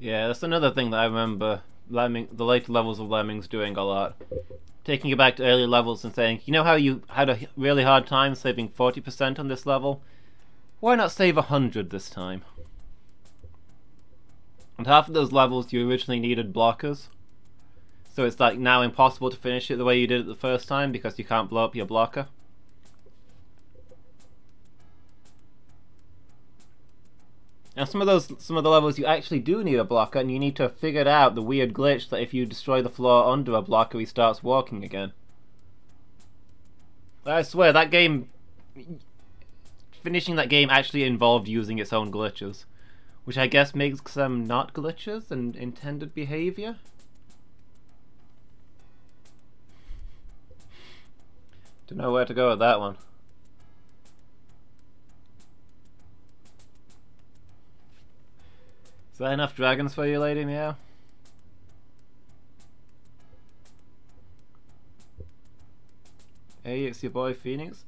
Yeah, that's another thing that I remember the later levels of Lemmings doing a lot. Taking you back to early levels and saying, you know how you had a really hard time saving 40% on this level? Why not save 100 this time? And half of those levels you originally needed blockers. So it's like now impossible to finish it the way you did it the first time because you can't blow up your blocker. And some of the levels you actually do need a blocker, and you need to have figured out the weird glitch that if you destroy the floor under a blocker, he starts walking again. I swear that game, finishing that game actually involved using its own glitches, which I guess makes them not glitches and intended behavior. Don't know where to go with that one. Is that enough dragons for you, Lady Meow? Hey, it's your boy Phoenix.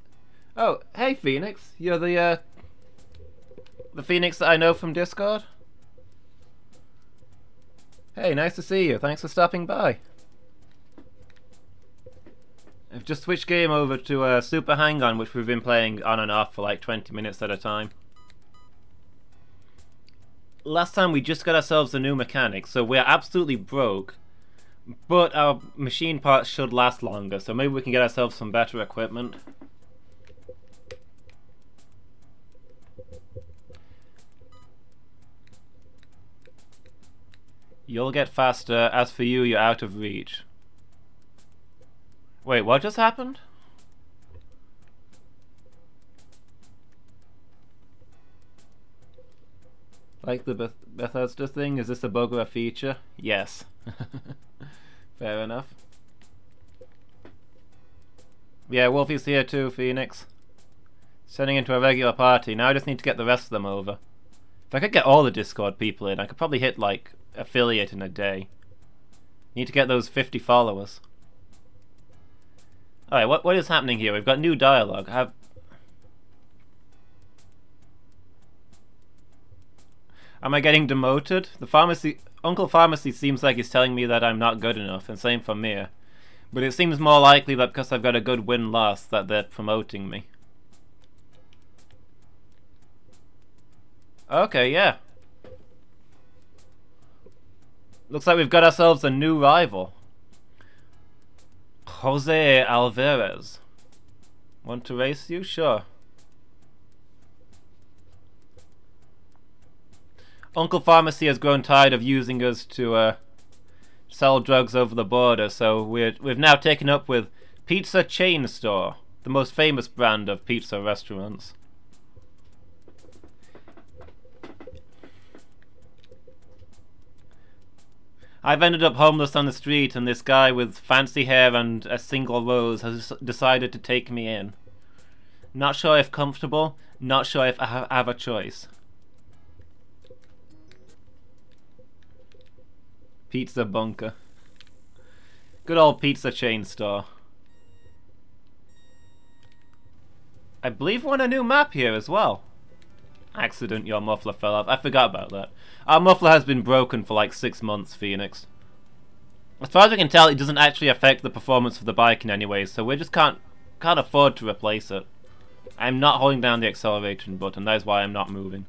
Oh, hey Phoenix, you're the Phoenix that I know from Discord? Hey, nice to see you, thanks for stopping by. I've just switched game over to Super Hang-On, which we've been playing on and off for like 20 minutes at a time. Last time we just got ourselves a new mechanic, so we're absolutely broke, but our machine parts should last longer, so maybe we can get ourselves some better equipment. You'll get faster, as for you, you're out of reach. Wait, what just happened? Like the Bethesda thing? Is this a bug or a feature? Yes. Fair enough. Yeah, Wolfie's here too, Phoenix. Turning into a regular party. Now I just need to get the rest of them over. If I could get all the Discord people in, I could probably hit, like, affiliate in a day. Need to get those 50 followers. Alright, what is happening here? We've got new dialogue. Am I getting demoted? Uncle Pharmacy seems like he's telling me that I'm not good enough, and same for Mia. But it seems more likely that because I've got a good win-loss that they're promoting me. Okay, yeah. Looks like we've got ourselves a new rival. Jose Alvarez. Want to race you? Sure. Uncle Pharmacy has grown tired of using us to sell drugs over the border, so we've now taken up with Pizza Chain Store, the most famous brand of pizza restaurants. I've ended up homeless on the street, and this guy with fancy hair and a single rose has decided to take me in. Not sure if comfortable, not sure if I have a choice. Pizza bunker. Good old Pizza Chain Store. I believe we're on a new map here as well. Accident, your muffler fell off. I forgot about that. Our muffler has been broken for like 6 months, Phoenix. As far as I can tell, it doesn't actually affect the performance of the bike in any way, so we just can't afford to replace it. I'm not holding down the acceleration button, that is why I'm not moving.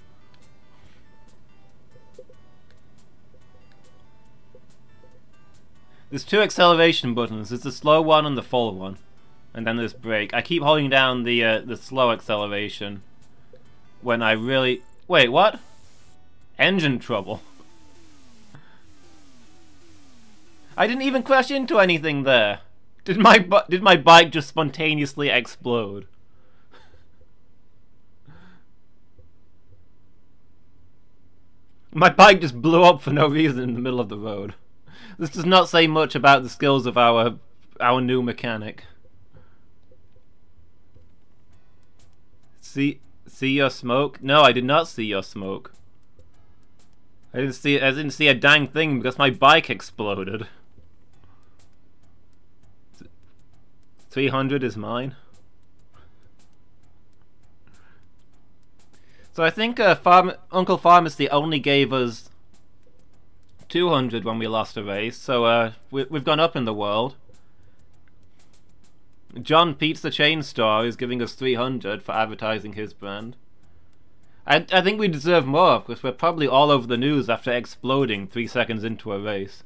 There's 2 acceleration buttons. There's the slow one and the full one. And then there's brake. I keep holding down the slow acceleration when I really... Wait, what? Engine trouble. I didn't even crash into anything there. Did my bike just spontaneously explode? My bike just blew up for no reason in the middle of the road. This does not say much about the skills of our new mechanic. See your smoke? No, I did not see your smoke. I didn't see a dang thing because my bike exploded. 300 is mine. So I think Uncle Pharmacy only gave us 200 when we lost a race, so we've gone up in the world. John Pizza Chain Store is giving us 300 for advertising his brand. I think we deserve more, because we're probably all over the news after exploding 3 seconds into a race.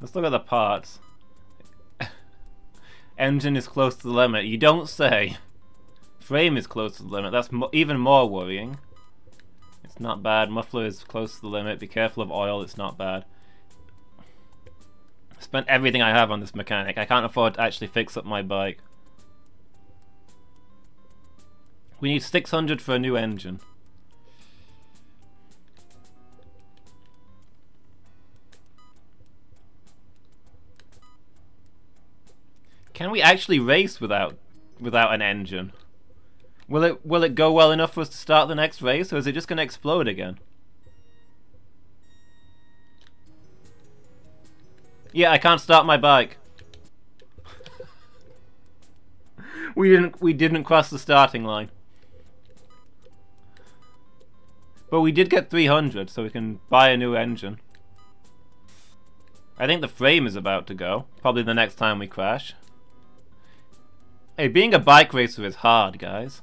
Let's look at the parts. Engine is close to the limit. You don't say. Frame is close to the limit. That's even more worrying. It's not bad. Muffler is close to the limit. Be careful of oil. It's not bad. I spent everything I have on this mechanic. I can't afford to actually fix up my bike. We need 600 for a new engine. Can we actually race without an engine? Will it go well enough for us to start the next race, or is it just going to explode again? Yeah, I can't start my bike. we didn't cross the starting line. But we did get 300, so we can buy a new engine. I think the frame is about to go. Probably the next time we crash. Hey, being a bike racer is hard, guys.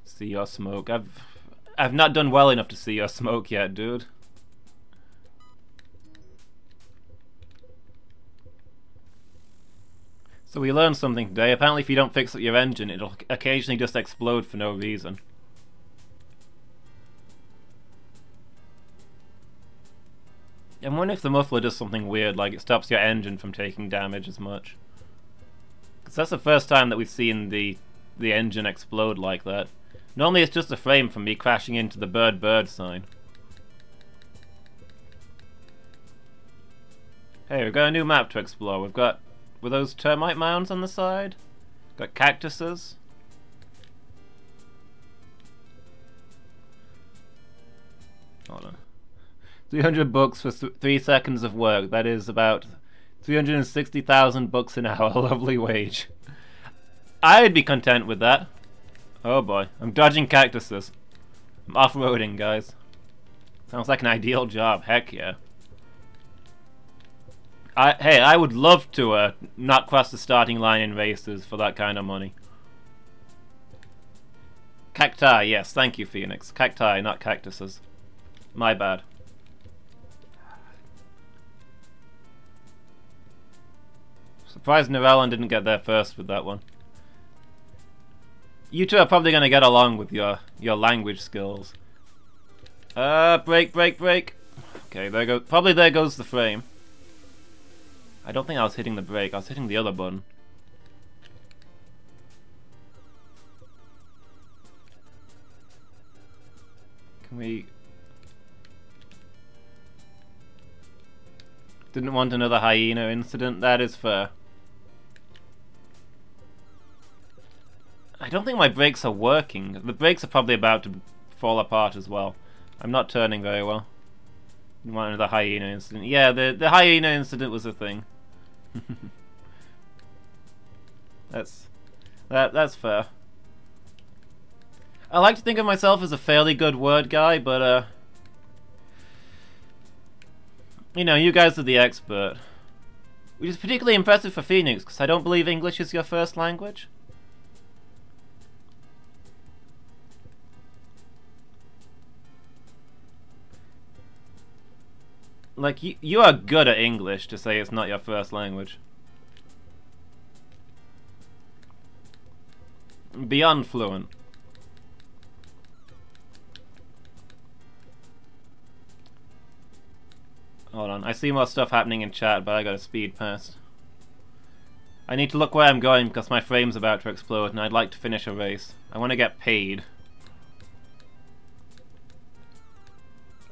See your smoke. I've not done well enough to see your smoke yet, dude. So we learned something today. Apparently if you don't fix up your engine, it'll occasionally just explode for no reason. I wonder if the muffler does something weird, like it stops your engine from taking damage as much. Because that's the first time that we've seen the engine explode like that. Normally it's just a frame from me crashing into the bird sign. Hey, we've got a new map to explore. Were those termite mounds on the side? Got cactuses. Hold on. 300 bucks for 3 seconds of work. That is about 360,000 bucks an hour. Lovely wage. I'd be content with that. Oh boy, I'm dodging cactuses. I'm off-roading, guys. Sounds like an ideal job. Heck yeah. Hey, I would love to not cross the starting line in races for that kind of money. Cacti, yes, thank you, Phoenix. Cacti, not cactuses. My bad. Surprised Narellen didn't get there first with that one. You two are probably going to get along with your language skills. Brake. Okay, there goes the frame. I don't think I was hitting the brake, I was hitting the other button. Can we... Didn't want another hyena incident, that is fair. I don't think my brakes are working. The brakes are probably about to fall apart as well. I'm not turning very well. Didn't want another hyena incident. Yeah, the hyena incident was a thing. That's fair. I like to think of myself as a fairly good word guy, but you know, you guys are the expert. Which is particularly impressive for Phoenix, because I don't believe English is your first language. Like, you are good at English to say it's not your first language. Beyond fluent. Hold on, I see more stuff happening in chat, but I gotta speed past. I need to look where I'm going because my frame's about to explode and I'd like to finish a race. I want to get paid.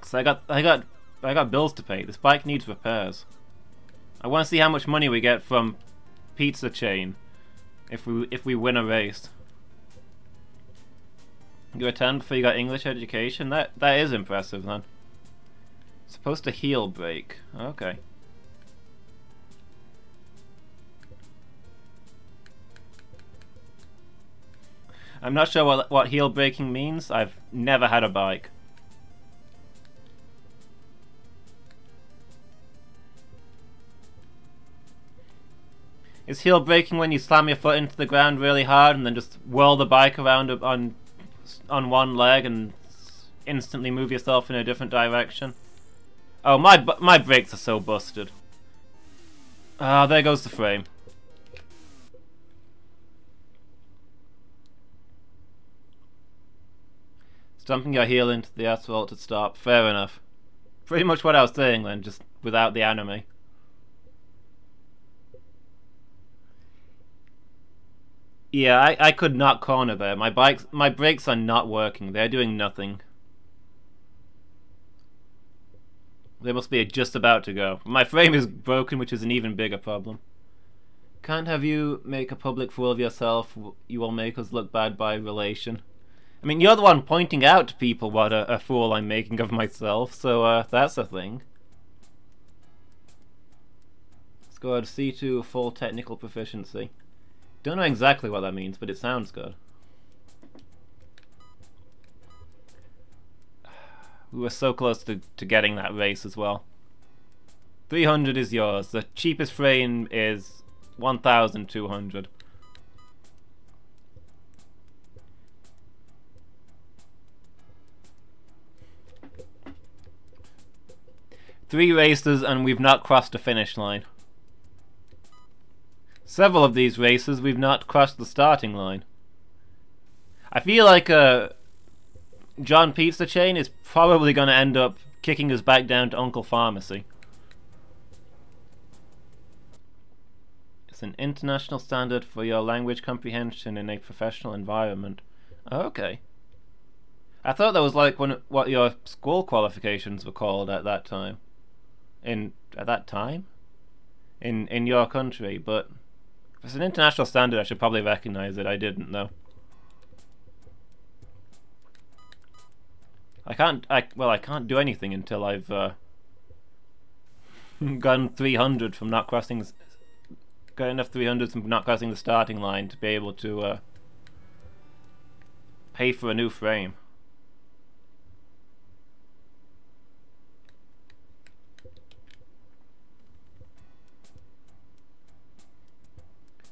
Cause I got bills to pay. This bike needs repairs. I want to see how much money we get from Pizza Chain if we win a race. You attend before you got English education? That is impressive then. Supposed to heel brake. Okay. I'm not sure what heel braking means. I've never had a bike. Is heel braking when you slam your foot into the ground really hard and then just whirl the bike around on one leg and instantly move yourself in a different direction? Oh, my brakes are so busted. Ah, there goes the frame. Stomping your heel into the asphalt to stop. Fair enough. Pretty much what I was saying then, just without the anime. Yeah, I could not corner there. My brakes are not working. They're doing nothing. They must be just about to go. My frame is broken, which is an even bigger problem. Can't have you make a public fool of yourself. You will make us look bad by relation. I mean, you're the one pointing out to people what a fool I'm making of myself, so that's a thing. Scored C2 full technical proficiency. Don't know exactly what that means, but it sounds good. We were so close to getting that race as well. 300 is yours. The cheapest frame is 1,200. Three races and we've not crossed the finish line. Several of these races we've not crossed the starting line. I feel like John Pizza Chain is probably going to end up kicking us back down to Uncle Pharmacy. It's an international standard for your language comprehension in a professional environment. Okay. I thought that was like what your school qualifications were called at that time. In your country, but if it's an international standard I should probably recognize it. I didn't though. I can't do anything until I've gotten 300 from not crossing got enough 300s from not crossing the starting line to be able to pay for a new frame.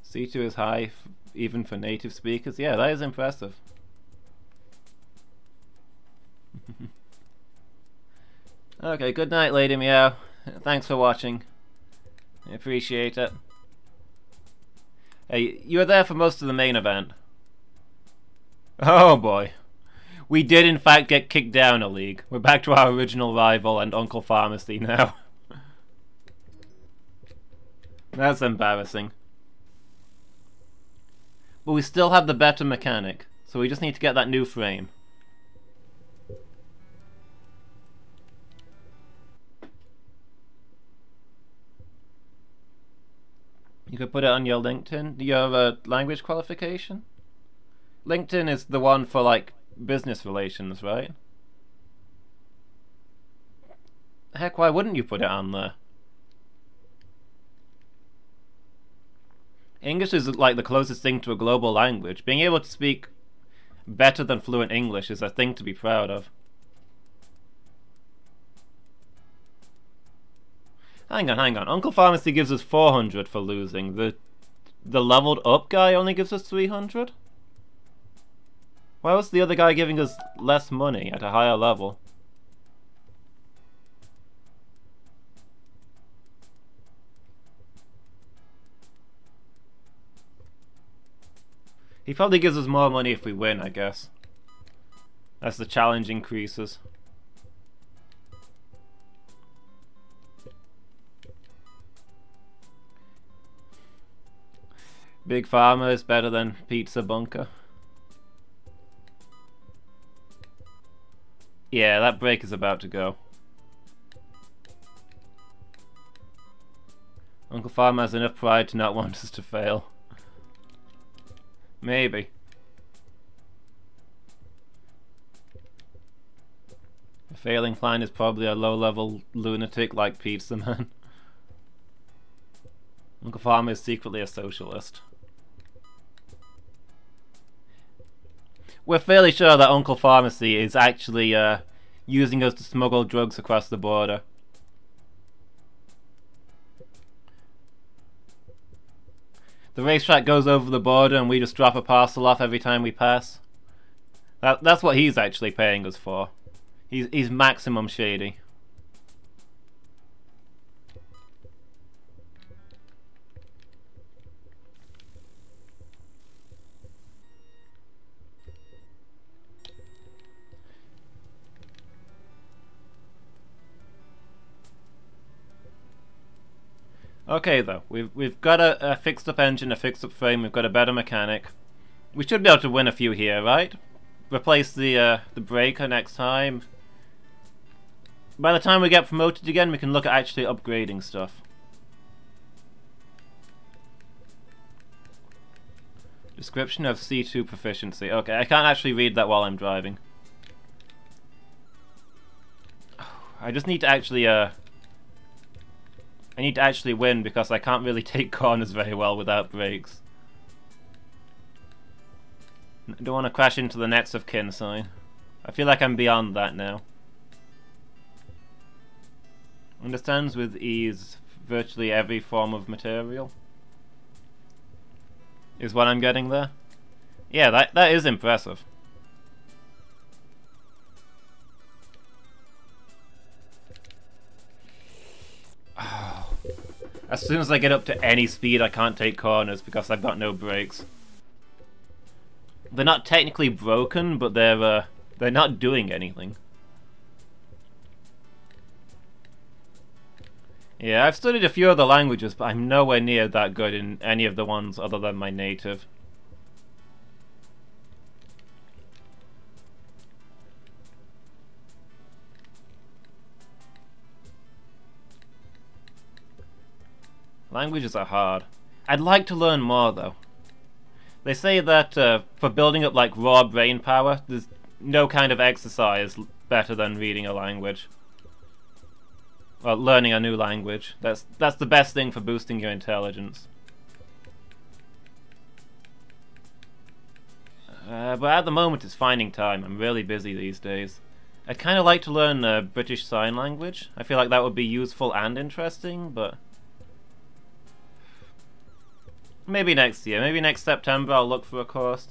C2 is high even for native speakers. Yeah, that is impressive. Okay, good night, Lady Meow. Thanks for watching. I appreciate it. Hey, you were there for most of the main event. Oh boy. We did in fact get kicked down a league. We're back to our original rival and Uncle Pharmacy now. That's embarrassing. But we still have the better mechanic, so we just need to get that new frame. You could put it on your LinkedIn, your language qualification. LinkedIn is the one for like business relations, right? Heck, why wouldn't you put it on there? English is like the closest thing to a global language. Being able to speak better than fluent English is a thing to be proud of. Hang on. Uncle Pharmacy gives us 400 for losing. The leveled up guy only gives us 300? Why was the other guy giving us less money at a higher level? He probably gives us more money if we win, I guess. As the challenge increases. Big Pharma is better than Pizza Bunker. Yeah, that break is about to go. Uncle Pharma has enough pride to not want us to fail. Maybe. A failing client is probably a low-level lunatic like Pizza Man. Uncle Pharma is secretly a socialist. We're fairly sure that Uncle Pharmacy is actually using us to smuggle drugs across the border. The racetrack goes over the border and we just drop a parcel off every time we pass. That's what he's actually paying us for. He's maximum shady. Okay though, we've got a fixed up engine, a fixed up frame, we've got a better mechanic. We should be able to win a few here, right? Replace the breaker next time. By the time we get promoted again, we can look at actually upgrading stuff. Description of C2 proficiency. Okay, I can't actually read that while I'm driving. I just need to actually I need to actually win because I can't really take corners very well without brakes. I don't want to crash into the nets of kin sign. I feel like I'm beyond that now. Understands with ease virtually every form of material. Is what I'm getting there? Yeah, that is impressive. As soon as I get up to any speed, I can't take corners because I've got no brakes. They're not technically broken, but they're not doing anything. Yeah, I've studied a few other languages, but I'm nowhere near that good in any of the ones other than my native. Languages are hard. I'd like to learn more, though. They say that for building up like raw brain power, there's no kind of exercise better than reading a language. Well, learning a new language. That's the best thing for boosting your intelligence. But at the moment it's finding time. I'm really busy these days. I'd kind of like to learn British Sign Language. I feel like that would be useful and interesting, but... maybe next year. Maybe next September I'll look for a course.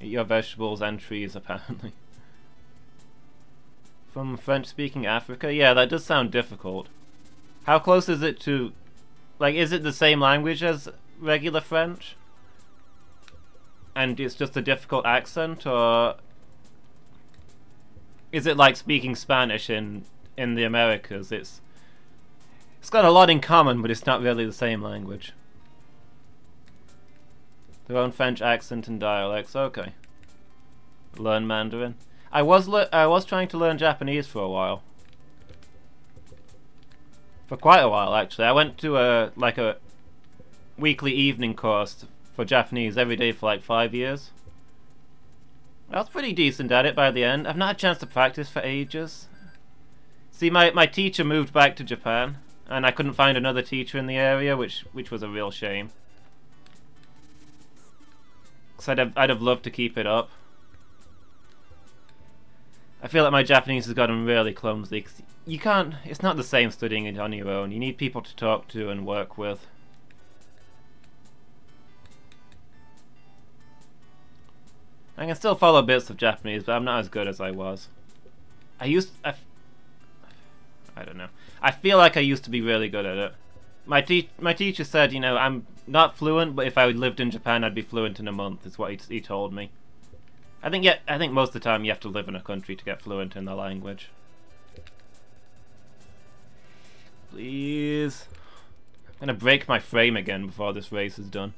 Eat your vegetables and trees, apparently. From French-speaking Africa? Yeah, that does sound difficult. How close is it to... like, is it the same language as regular French? And it's just a difficult accent, or... is it like speaking Spanish in the Americas? It's got a lot in common, but it's not really the same language. Their own French accent and dialects. Okay. Learn Mandarin. I was trying to learn Japanese for a while. For quite a while, actually. I went to a weekly evening course for Japanese every day for like 5 years. I was pretty decent at it by the end. I've not had a chance to practice for ages. See, my teacher moved back to Japan, and I couldn't find another teacher in the area, which was a real shame. 'Cause I'd have loved to keep it up. I feel like my Japanese has gotten really clumsy. 'Cause you can't... it's not the same studying it on your own. You need people to talk to and work with. I can still follow bits of Japanese, but I'm not as good as I was. I don't know. I feel like I used to be really good at it. My teacher said, you know, I'm not fluent, but if I lived in Japan, I'd be fluent in a month, is what he told me. I think most of the time you have to live in a country to get fluent in the language. Please. I'm gonna break my frame again before this race is done.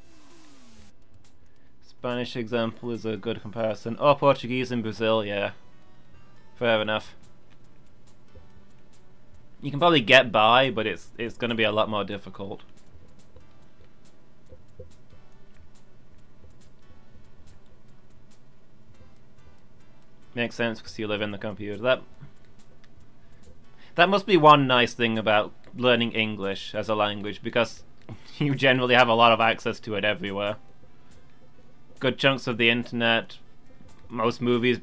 Spanish example is a good comparison. Oh, Portuguese in Brazil, yeah. Fair enough. You can probably get by, but it's gonna be a lot more difficult. Makes sense because you live in the computer. That must be one nice thing about learning English as a language, because you generally have a lot of access to it everywhere. good chunks of the internet, most movies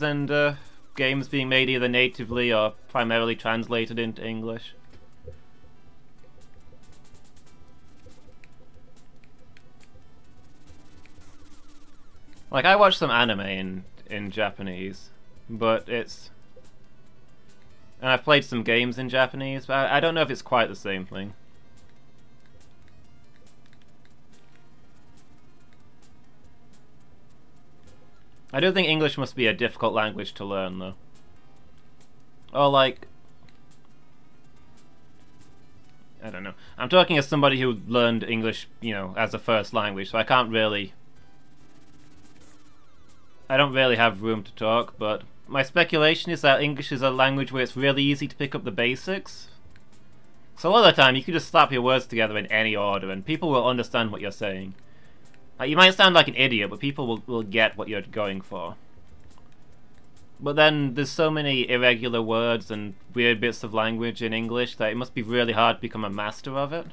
and games being made either natively or primarily translated into English. Like, I watch some anime in Japanese, but it's... And I've played some games in Japanese, but I don't know if it's quite the same thing. I do think English must be a difficult language to learn, though. Or, like... I don't know. I'm talking as somebody who learned English, you know, as a first language, so I can't really... I don't really have room to talk, but my speculation is that English is a language where it's really easy to pick up the basics. So a lot of the time, you can just slap your words together in any order, and people will understand what you're saying. You might sound like an idiot, but people will get what you're going for. But then, there's so many irregular words and weird bits of language in English that it must be really hard to become a master of it.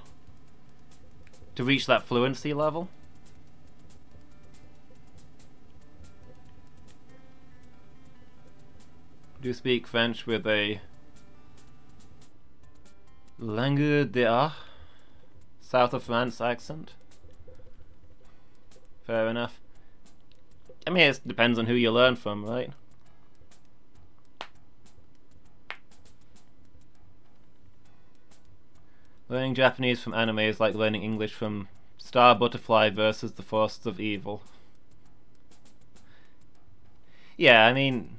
To reach that fluency level. Do you speak French with a... langue d'art? South of France accent? Fair enough. I mean, it depends on who you learn from, right? Learning Japanese from anime is like learning English from Star Butterfly versus the Forces of Evil. Yeah, I mean...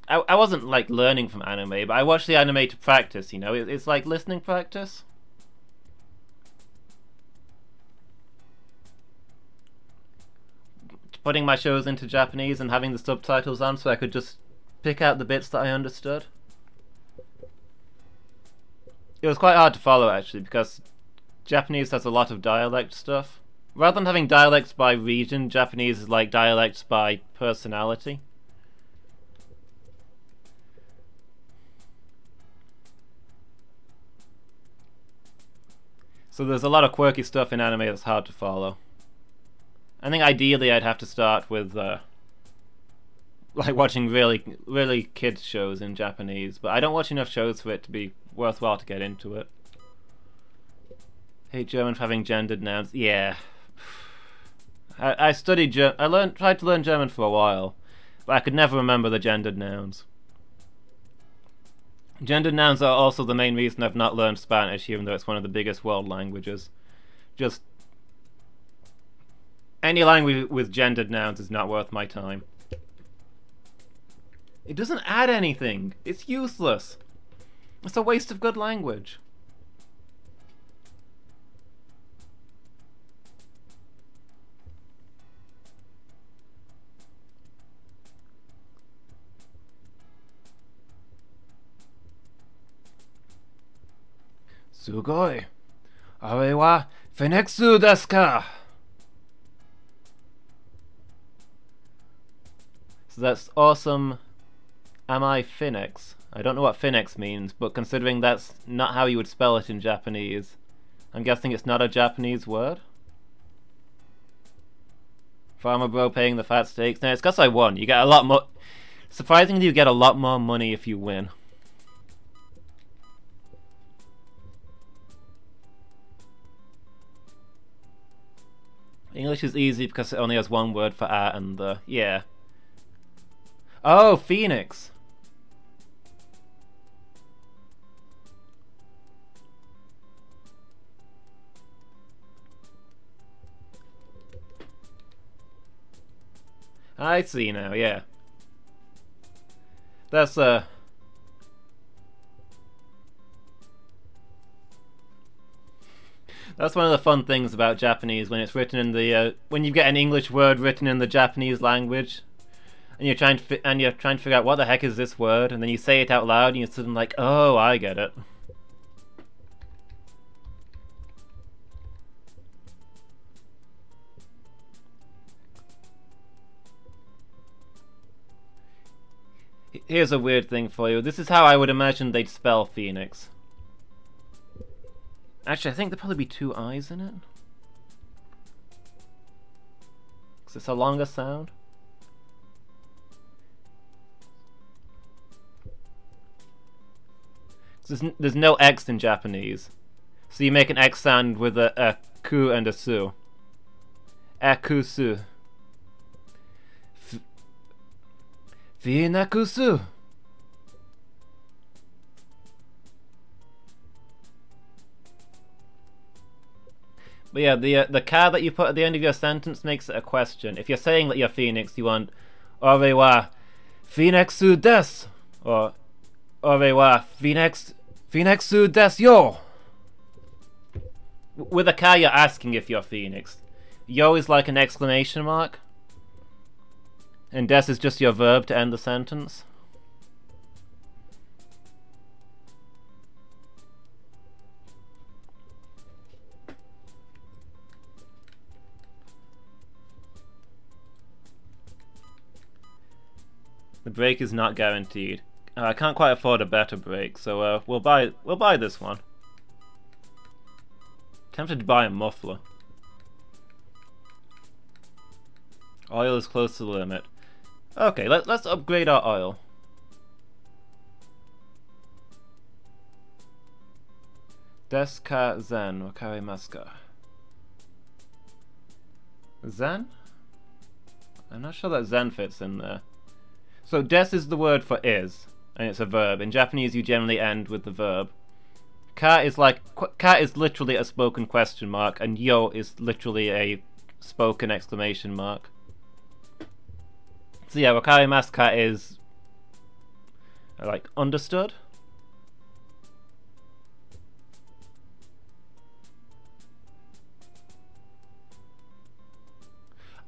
I wasn't, like, learning from anime, but I watched the anime to practice, you know? It's like listening practice. Putting my shows into Japanese and having the subtitles on so I could just pick out the bits that I understood. It was quite hard to follow, actually, because Japanese has a lot of dialect stuff. Rather than having dialects by region, Japanese is like dialects by personality. So there's a lot of quirky stuff in anime that's hard to follow. I think ideally I'd have to start with like watching really kids shows in Japanese, but I don't watch enough shows for it to be worthwhile to get into it. Hate German for having gendered nouns. Yeah. I studied tried to learn German for a while, but I could never remember the gendered nouns. Gendered nouns are also the main reason I've not learned Spanish, even though it's one of the biggest world languages. Just... any language with gendered nouns is not worth my time. It doesn't add anything. It's useless. It's a waste of good language. Sugoi. Are wa Phoenixu desu ka? So that's awesome. Am I Phoenix? I don't know what Phoenix means, but considering that's not how you would spell it in Japanese, I'm guessing it's not a Japanese word? Farmer bro paying the fat stakes. No, it's because I won. You get a lot more... surprisingly, you get a lot more money if you win. English is easy because it only has one word for a and the. Yeah. Oh, Phoenix. I see now, yeah. That's that's one of the fun things about Japanese when it's written in the when you get an English word written in the Japanese language, and you're trying to figure out what the heck is this word, and then you say it out loud, and you're suddenly like, oh, I get it. Here's a weird thing for you. This is how I would imagine they'd spell Phoenix. Actually, I think there'd probably be two I's in it. 'Cause it's a longer sound. There's no X in Japanese. So you make an X sound with a ku and a su. Akusu. Finakusu. But yeah, the ka that you put at the end of your sentence makes it a question. If you're saying that you're Phoenix, you want Ore wa Phoenixu desu, or Ore wa Phoenixu desu yo. With a ka, you're asking if you're Phoenix. Yo is like an exclamation mark, and des is just your verb to end the sentence. The break is not guaranteed. I can't quite afford a better break, so we'll buy this one. Tempted to buy a muffler. Oil is close to the limit. Okay, let's upgrade our oil. Desu ka zen wakarimasu ka? Zen? I'm not sure that zen fits in there. So des is the word for is, and it's a verb. In Japanese you generally end with the verb. Ka is literally a spoken question mark, and yo is literally a spoken exclamation mark. So yeah, wakarimasu ka is like understood.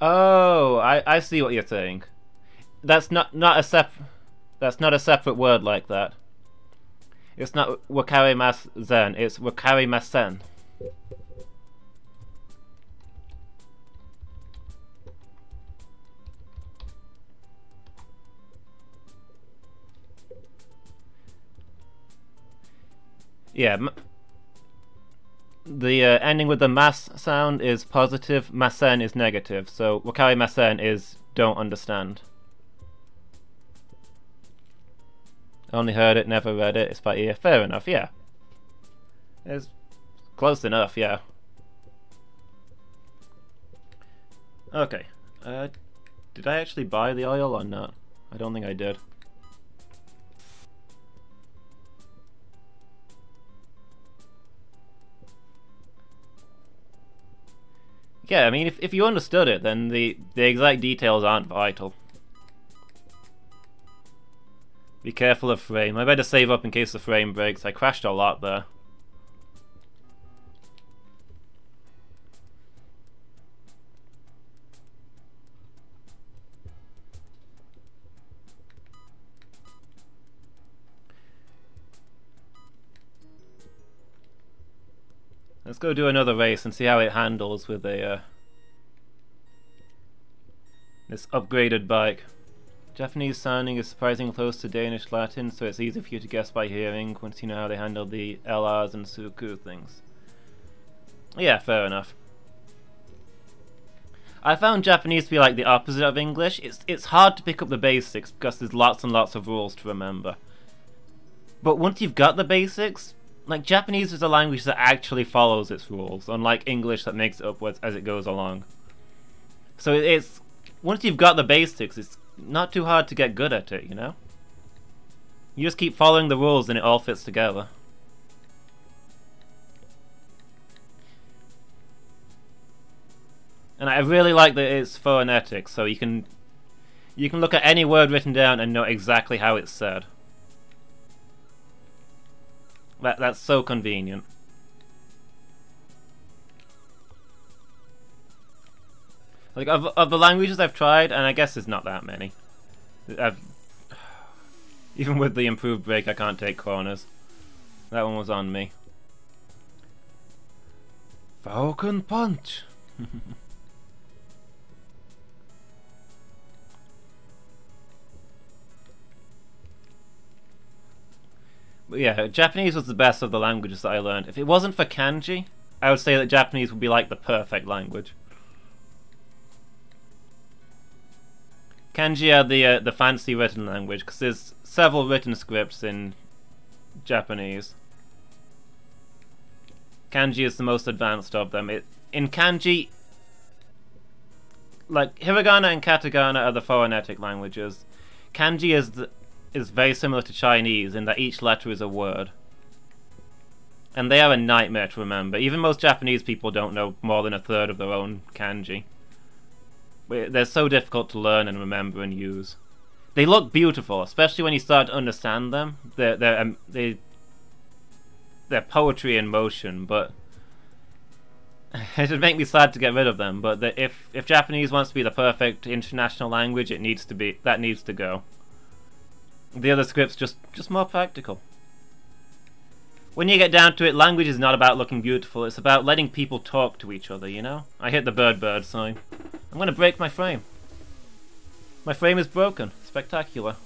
Oh, I see what you're saying. That's not a separate word like that. It's not wakarimasu zen, it's wakarimasen. Yeah, the ending with the mas sound is positive, masen is negative, so wakarimasen is don't understand. Only heard it, never read it, it's by ear. Fair enough, yeah. It's close enough, yeah. Okay. Did I actually buy the oil or not? I don't think I did. Yeah, I mean, if you understood it, then the exact details aren't vital. Be careful of frame. I better save up in case the frame breaks. I crashed a lot there. Let's go do another race and see how it handles with a this upgraded bike. Japanese sounding is surprisingly close to Danish Latin, so it's easy for you to guess by hearing once you know how they handle the LRs and suku things. Yeah, fair enough. I found Japanese to be like the opposite of English. It's hard to pick up the basics because there's lots and lots of rules to remember. But once you've got the basics, like Japanese is a language that actually follows its rules, unlike English that makes it up as it goes along. So it's once you've got the basics, it's not too hard to get good at it, you know? You just keep following the rules and it all fits together. And I really like that it's phonetic, so you can look at any word written down and know exactly how it's said. That's so convenient. Like of the languages I've tried, and I guess there's not that many. Even with the improved brake, I can't take corners. That one was on me. Falcon Punch. But yeah, Japanese was the best of the languages that I learned. If it wasn't for kanji, I would say that Japanese would be like the perfect language. Kanji are the fancy written language, because there's several written scripts in Japanese. Kanji is the most advanced of them. In kanji, like hiragana and katakana are the phonetic languages. Kanji is very similar to Chinese in that each letter is a word. And they are a nightmare to remember. Even most Japanese people don't know more than a third of their own kanji. They're so difficult to learn and remember and use. They look beautiful, especially when you start to understand them. They're poetry in motion, but it would make me sad to get rid of them. But if Japanese wants to be the perfect international language, that needs to go. The other scripts just more practical. When you get down to it, language is not about looking beautiful, it's about letting people talk to each other, you know? I hit the bird sign. I'm gonna break my frame. My frame is broken. Spectacular.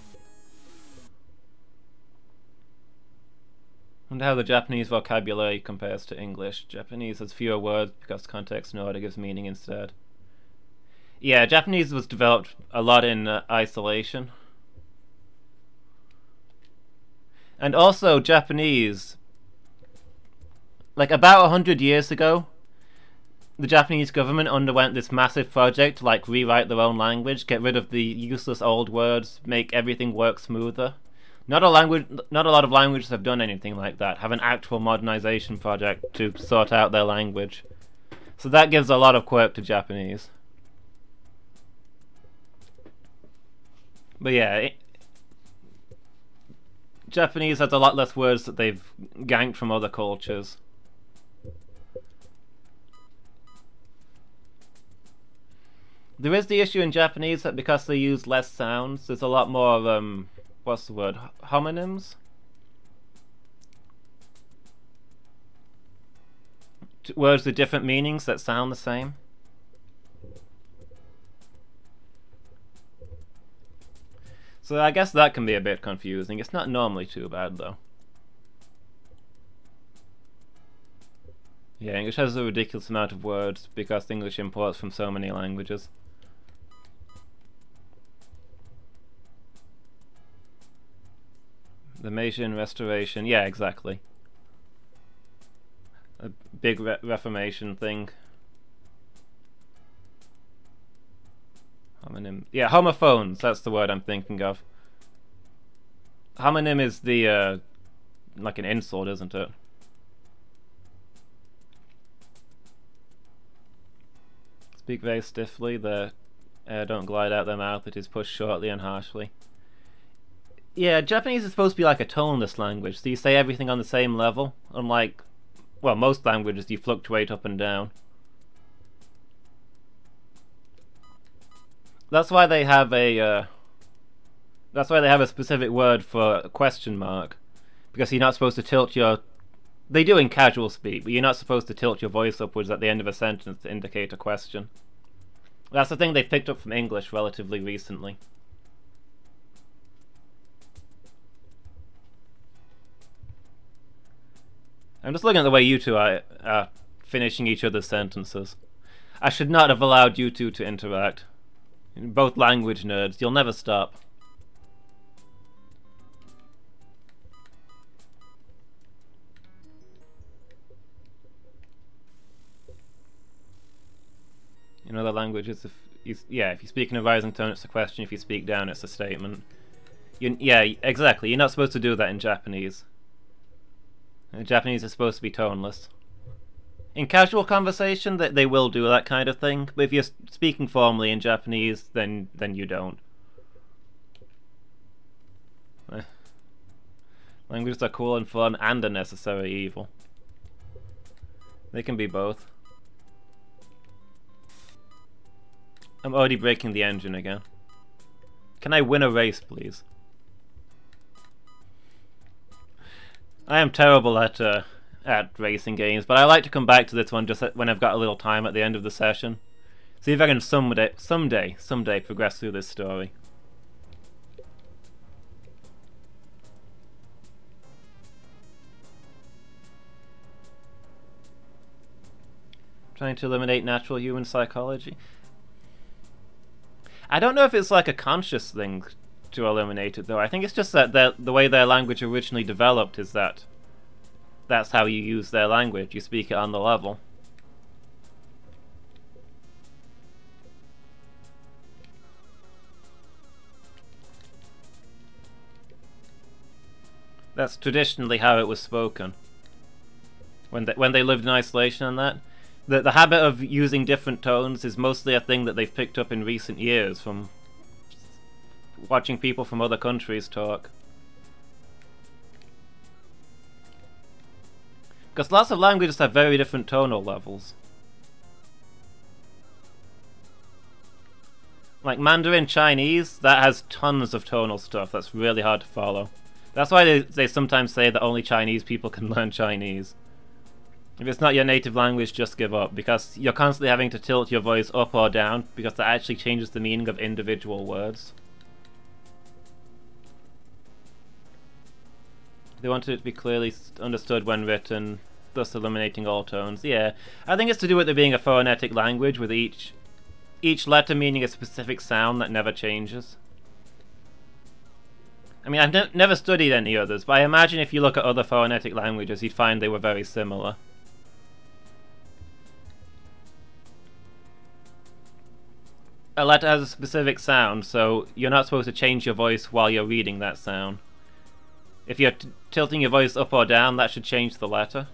Wonder how the Japanese vocabulary compares to English. Japanese has fewer words because context in order gives meaning instead. Yeah, Japanese was developed a lot in isolation. And also, Japanese, like about 100 years ago, the Japanese government underwent this massive project to like rewrite their own language, get rid of the useless old words, make everything work smoother. Not a lot of languages have done anything like that, have an actual modernization project to sort out their language. So that gives a lot of quirk to Japanese. But yeah, Japanese has a lot less words that they've ganked from other cultures. There is the issue in Japanese that because they use less sounds, there's a lot more, what's the word? Homonyms? Words with different meanings that sound the same. So I guess that can be a bit confusing. It's not normally too bad, though. Yeah, English has a ridiculous amount of words because English imports from so many languages. The Meiji Restoration, yeah, exactly. A big Reformation thing. Homonym. Yeah, homophones, that's the word I'm thinking of. Homonym is the, like an insult, isn't it? Speak very stiffly, the air don't glide out their mouth, it is pushed shortly and harshly. Yeah, Japanese is supposed to be like a toneless language, so you say everything on the same level, unlike, well, most languages you fluctuate up and down. That's why they have a specific word for a question mark, because you're not supposed to tilt your... They do in casual speak, but you're not supposed to tilt your voice upwards at the end of a sentence to indicate a question. That's the thing they picked up from English relatively recently. I'm just looking at the way you two are finishing each other's sentences. I should not have allowed you two to interact. You're both language nerds, you'll never stop. In other languages, if you speak in a rising tone, it's a question. If you speak down, it's a statement. Yeah, exactly. You're not supposed to do that in Japanese. Japanese is supposed to be toneless. In casual conversation, they will do that kind of thing, but if you're speaking formally in Japanese, then you don't. Languages are cool and fun, and a necessary evil. They can be both. I'm already breaking the engine again. Can I win a race, please? I am terrible at racing games, but I like to come back to this one just when I've got a little time at the end of the session. See if I can someday progress through this story. Trying to eliminate natural human psychology. I don't know if it's like a conscious thing to eliminate it, though. I think it's just that the way their language originally developed is that that's how you use their language. You speak it on the level. That's traditionally how it was spoken. When they lived in isolation and that. The habit of using different tones is mostly a thing that they've picked up in recent years from watching people from other countries talk. Because lots of languages have very different tonal levels. Like Mandarin Chinese, that has tons of tonal stuff that's really hard to follow. That's why they sometimes say that only Chinese people can learn Chinese. If it's not your native language, just give up, because you're constantly having to tilt your voice up or down, because that actually changes the meaning of individual words. They wanted it to be clearly understood when written, thus eliminating all tones. Yeah, I think it's to do with it being a phonetic language, with each letter meaning a specific sound that never changes. I mean, I've never studied any others, but I imagine if you look at other phonetic languages, you'd find they were very similar. A letter has a specific sound, so you're not supposed to change your voice while you're reading that sound. If you're tilting your voice up or down, that should change the letter.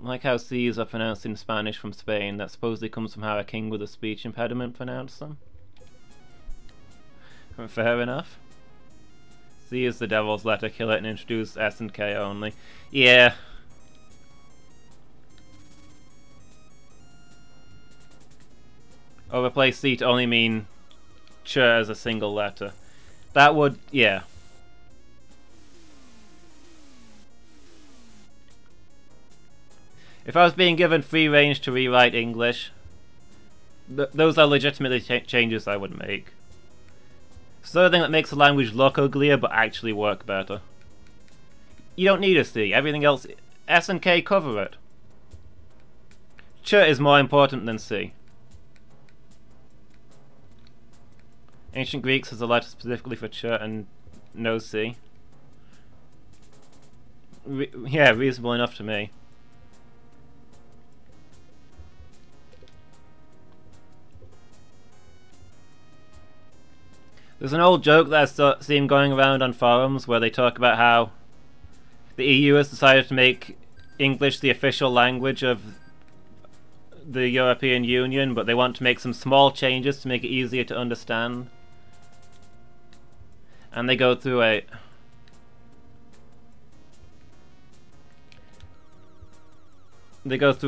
Like how C's are pronounced in Spanish from Spain, that supposedly comes from how a king with a speech impediment pronounced them. Fair enough. C is the devil's letter, kill it and introduce S and K only. Yeah. Or replace C to only mean ch as a single letter. That would, yeah. If I was being given free range to rewrite English, those are legitimately changes I would make. It's the other thing that makes the language look uglier but actually work better. You don't need a C, everything else, S and K cover it. Ch is more important than C. Ancient Greeks has a letter specifically for ch and no C. Yeah, reasonable enough to me. There's an old joke that I've seen going around on forums where they talk about how the EU has decided to make English the official language of the European Union, but they want to make some small changes to make it easier to understand. And they go through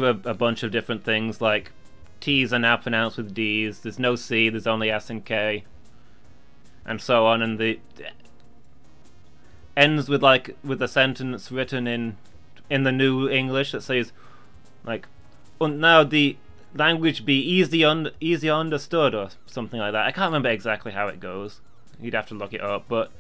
a bunch of different things, like T's are now pronounced with D's, there's no C, there's only S and K, and so on, and the ends with a sentence written in the new English that says like, "Und now the language be easy understood," or something like that. I can't remember exactly how it goes. You'd have to look it up, but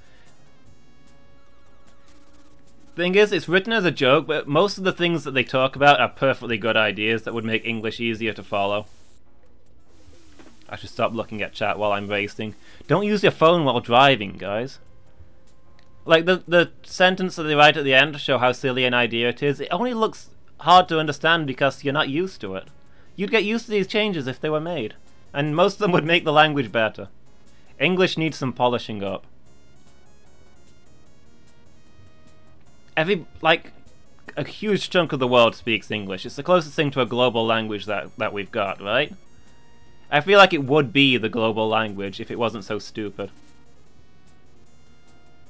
thing is, it's written as a joke, but most of the things that they talk about are perfectly good ideas that would make English easier to follow. I should stop looking at chat while I'm racing. Don't use your phone while driving, guys. Like, the sentence that they write at the end to show how silly an idea it is, it only looks hard to understand because you're not used to it. You'd get used to these changes if they were made, and most of them would make the language better. English needs some polishing up. A huge chunk of the world speaks English. It's the closest thing to a global language that we've got, right? I feel like it would be the global language if it wasn't so stupid.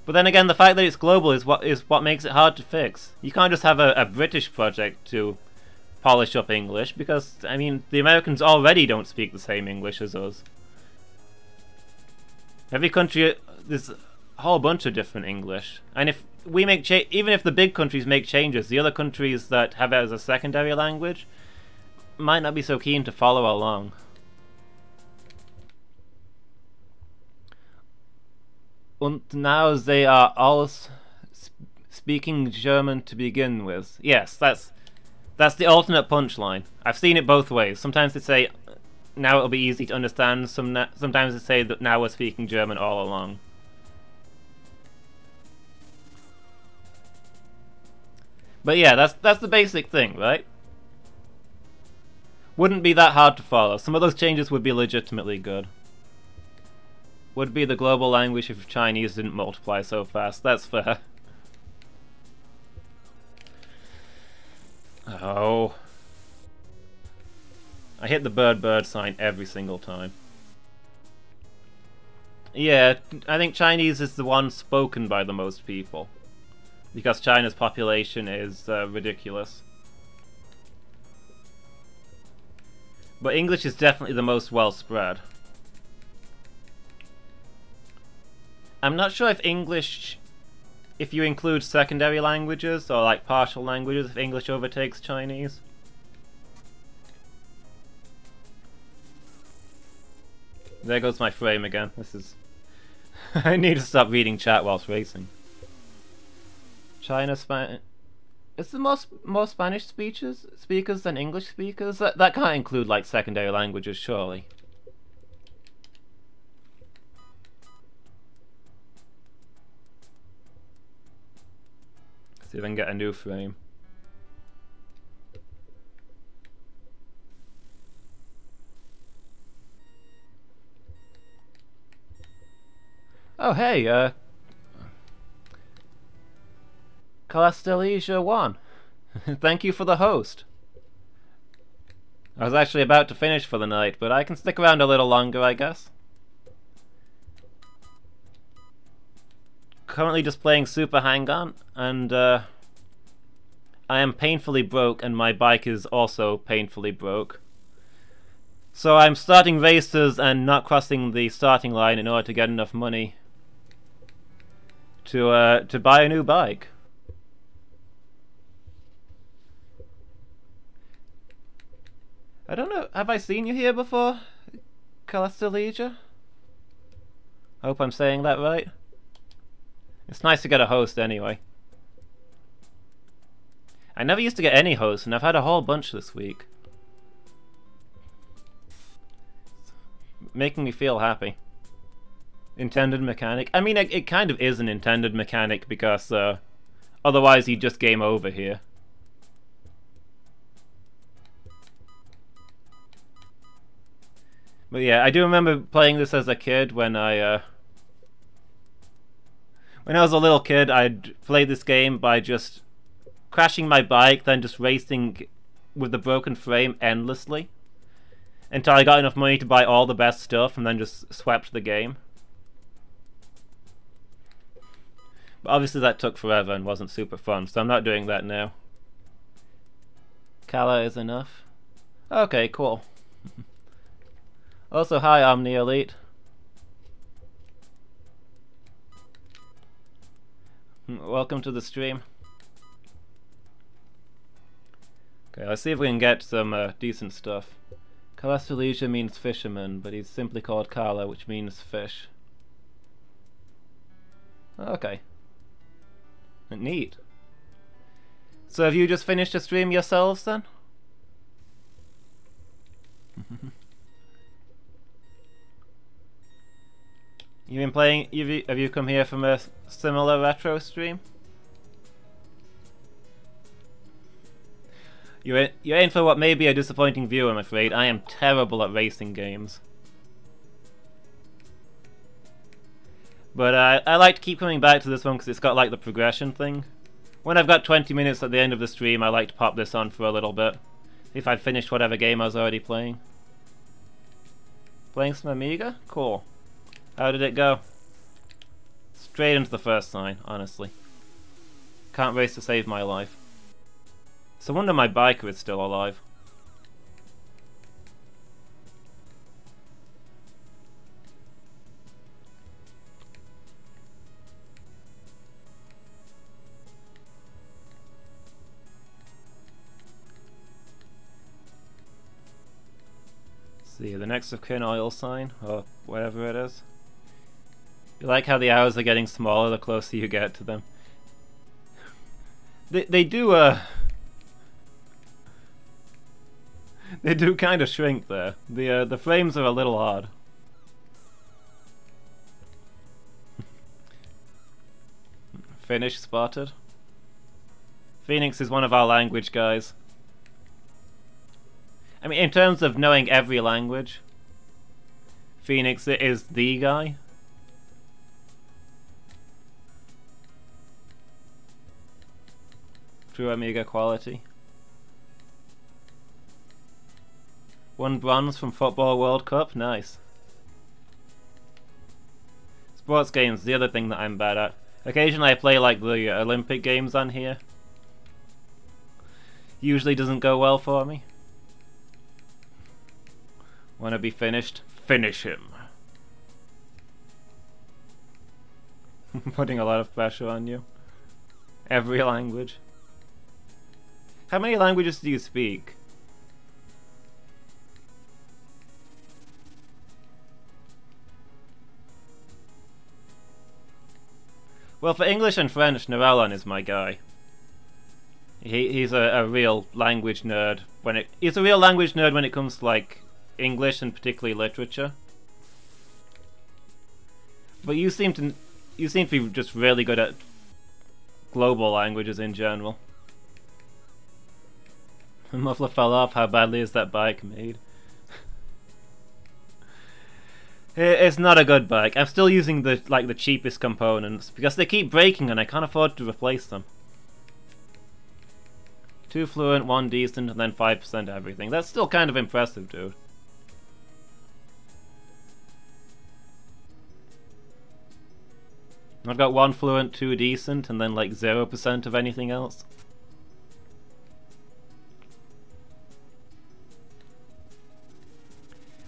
But then again, the fact that it's global is what makes it hard to fix. You can't just have a British project to polish up English, because, I mean, the Americans already don't speak the same English as us. Every country, there's a whole bunch of different English, and if we make even if the big countries make changes, the other countries that have it as a secondary language might not be so keen to follow along. Und now they are all speaking German to begin with. Yes, that's the alternate punchline. I've seen it both ways. Sometimes they say now it'll be easy to understand. Sometimes they say that now we're speaking German all along. But yeah, that's the basic thing, right? Wouldn't be that hard to follow. Some of those changes would be legitimately good. Would be the global language if Chinese didn't multiply so fast. That's fair. Oh. I hit the bird sign every single time. Yeah, I think Chinese is the one spoken by the most people. Because China's population is ridiculous. But English is definitely the most well spread. I'm not sure if English, if you include secondary languages or like partial languages, if English overtakes Chinese. There goes my frame again. This is... I need to stop reading chat whilst racing. China, Spanish... Is there more Spanish speakers than English speakers? That can't include like secondary languages, surely. See if I can get a new frame. Oh hey, Castellesia 1. Thank you for the host. I was actually about to finish for the night, but I can stick around a little longer, I guess. Currently just playing Super Hang-On, and I am painfully broke, and my bike is also painfully broke. So I'm starting races and not crossing the starting line in order to get enough money to buy a new bike. I don't know, have I seen you here before, Castellegia? I hope I'm saying that right. It's nice to get a host anyway. I never used to get any hosts, and I've had a whole bunch this week. Making me feel happy. Intended mechanic. I mean, it kind of is an intended mechanic because otherwise you just game over here. But yeah, I do remember playing this as a kid when I was a little kid. I'd play this game by just crashing my bike, then just racing with the broken frame endlessly until I got enough money to buy all the best stuff and then just swept the game. But obviously that took forever and wasn't super fun, so I'm not doing that now. Kala is enough. Okay, cool. Also, hi Omni Elite. Welcome to the stream. Okay, let's see if we can get some decent stuff. Castellegia means fisherman, but he's simply called Kala, which means fish. Okay. Neat. So have you just finished a stream yourselves then? You've been playing, have you come here from a similar retro stream? You're in for what may be a disappointing view, I'm afraid. I am terrible at racing games. But I like to keep coming back to this one because it's got like the progression thing. When I've got 20 minutes at the end of the stream, I like to pop this on for a little bit. If I've finished whatever game I was already playing. Playing some Amiga? Cool. How did it go? Straight into the first sign, honestly. Can't race to save my life. It's a wonder my biker is still alive. See, the next of kin oil sign, or whatever it is. You like how the hours are getting smaller the closer you get to them. They do They do kind of shrink there. The frames are a little odd. Finnish spotted. Phoenix is one of our language guys. I mean, in terms of knowing every language, Phoenix is the guy. True Amiga quality. 1 bronze from Football World Cup, nice. Sports games, the other thing that I'm bad at. Occasionally I play like the Olympic games on here. Usually doesn't go well for me. Wanna be finished? Finish him. Putting a lot of pressure on you. Every language. How many languages do you speak? Well, for English and French, Narellan is my guy. He's a real language nerd he's a real language nerd when it comes to like English and particularly literature. But you seem to be just really good at global languages in general. The muffler fell off. How badly is that bike made? It's not a good bike. I'm still using the cheapest components because they keep breaking and I can't afford to replace them. 2 fluent, 1 decent, and then 5% everything. That's still kind of impressive, dude. I've got 1 fluent, 2 decent, and then like 0% of anything else.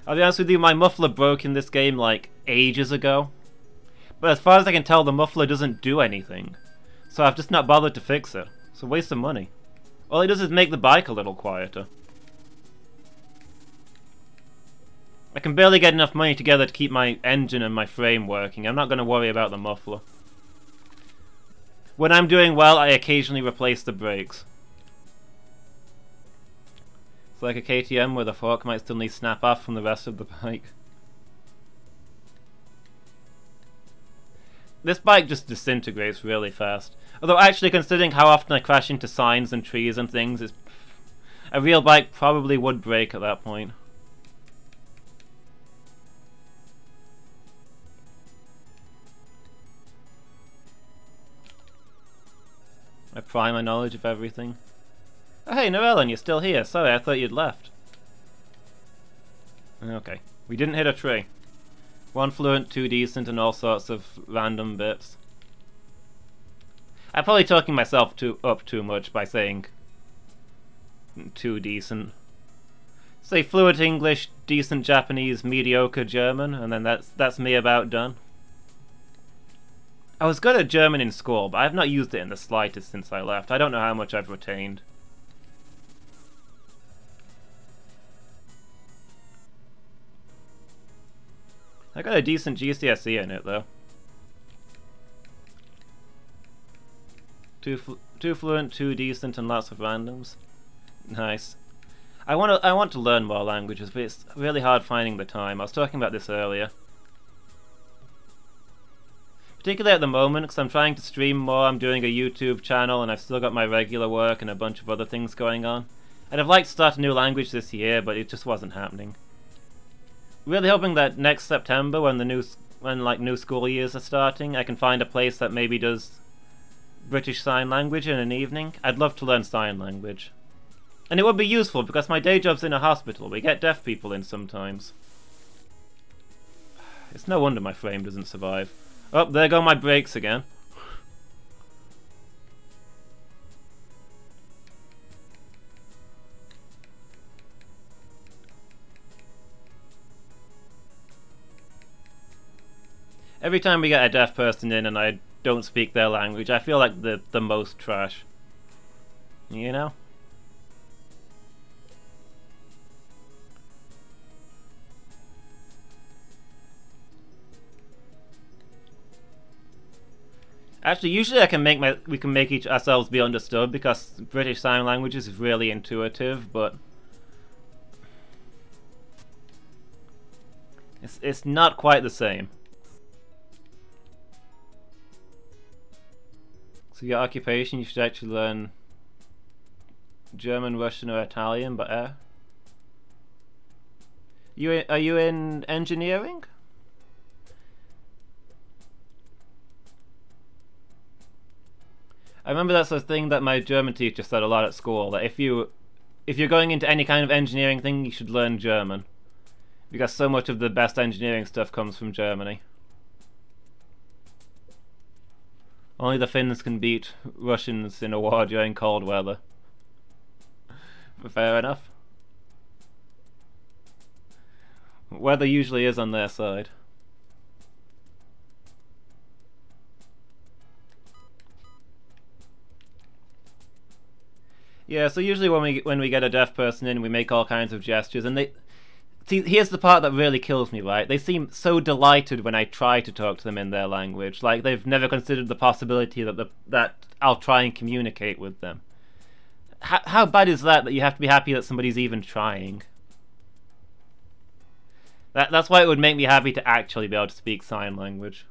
I'll be honest with you, my muffler broke in this game like ages ago. But as far as I can tell, the muffler doesn't do anything. So I've just not bothered to fix it. It's a waste of money. All it does is make the bike a little quieter. I can barely get enough money together to keep my engine and my frame working. I'm not going to worry about the muffler. When I'm doing well, I occasionally replace the brakes. It's like a KTM where the fork might suddenly snap off from the rest of the bike. This bike just disintegrates really fast. Although actually considering how often I crash into signs and trees and things, a real bike probably would break at that point. I pry my knowledge of everything. Oh hey, Narellan, you're still here. Sorry, I thought you'd left. Okay. We didn't hit a tree. 1 fluent, 2 decent, and all sorts of random bits. I'm probably talking myself up too much by saying 2 decent. Say fluent English, decent Japanese, mediocre German, and then that's me about done. I was good at German in school, but I've not used it in the slightest since I left. I don't know how much I've retained. I got a decent GCSE in it, though. 2 fluent, 2 decent, and lots of randoms. Nice. I want to learn more languages, but it's really hard finding the time. I was talking about this earlier. Particularly at the moment, because I'm trying to stream more, I'm doing a YouTube channel, and I've still got my regular work and a bunch of other things going on. I'd have liked to start a new language this year, but it just wasn't happening. Really hoping that next September, when new school years are starting, I can find a place that maybe does British Sign Language in an evening. I'd love to learn sign language. And it would be useful because my day job's in a hospital. We get deaf people in sometimes. It's no wonder my frame doesn't survive. Oh, there go my brakes again. Every time we get a deaf person in and I don't speak their language, I feel like the most trash. You know? Actually, usually we can make ourselves be understood because British Sign Language is really intuitive, but It's not quite the same. So your occupation, you should actually learn German, Russian, or Italian, but are you in engineering? I remember that's a thing that my German teacher said a lot at school, that if you're going into any kind of engineering thing, you should learn German. Because so much of the best engineering stuff comes from Germany. Only the Finns can beat Russians in a war during cold weather. Fair enough. Weather usually is on their side. Yeah, so usually when we get a deaf person in, we make all kinds of gestures, and they see. Here's the part that really kills me. Right? They seem so delighted when I try to talk to them in their language, like they've never considered the possibility that I'll try and communicate with them. How bad is that you have to be happy that somebody's even trying? That's why it would make me happy to actually be able to speak sign language.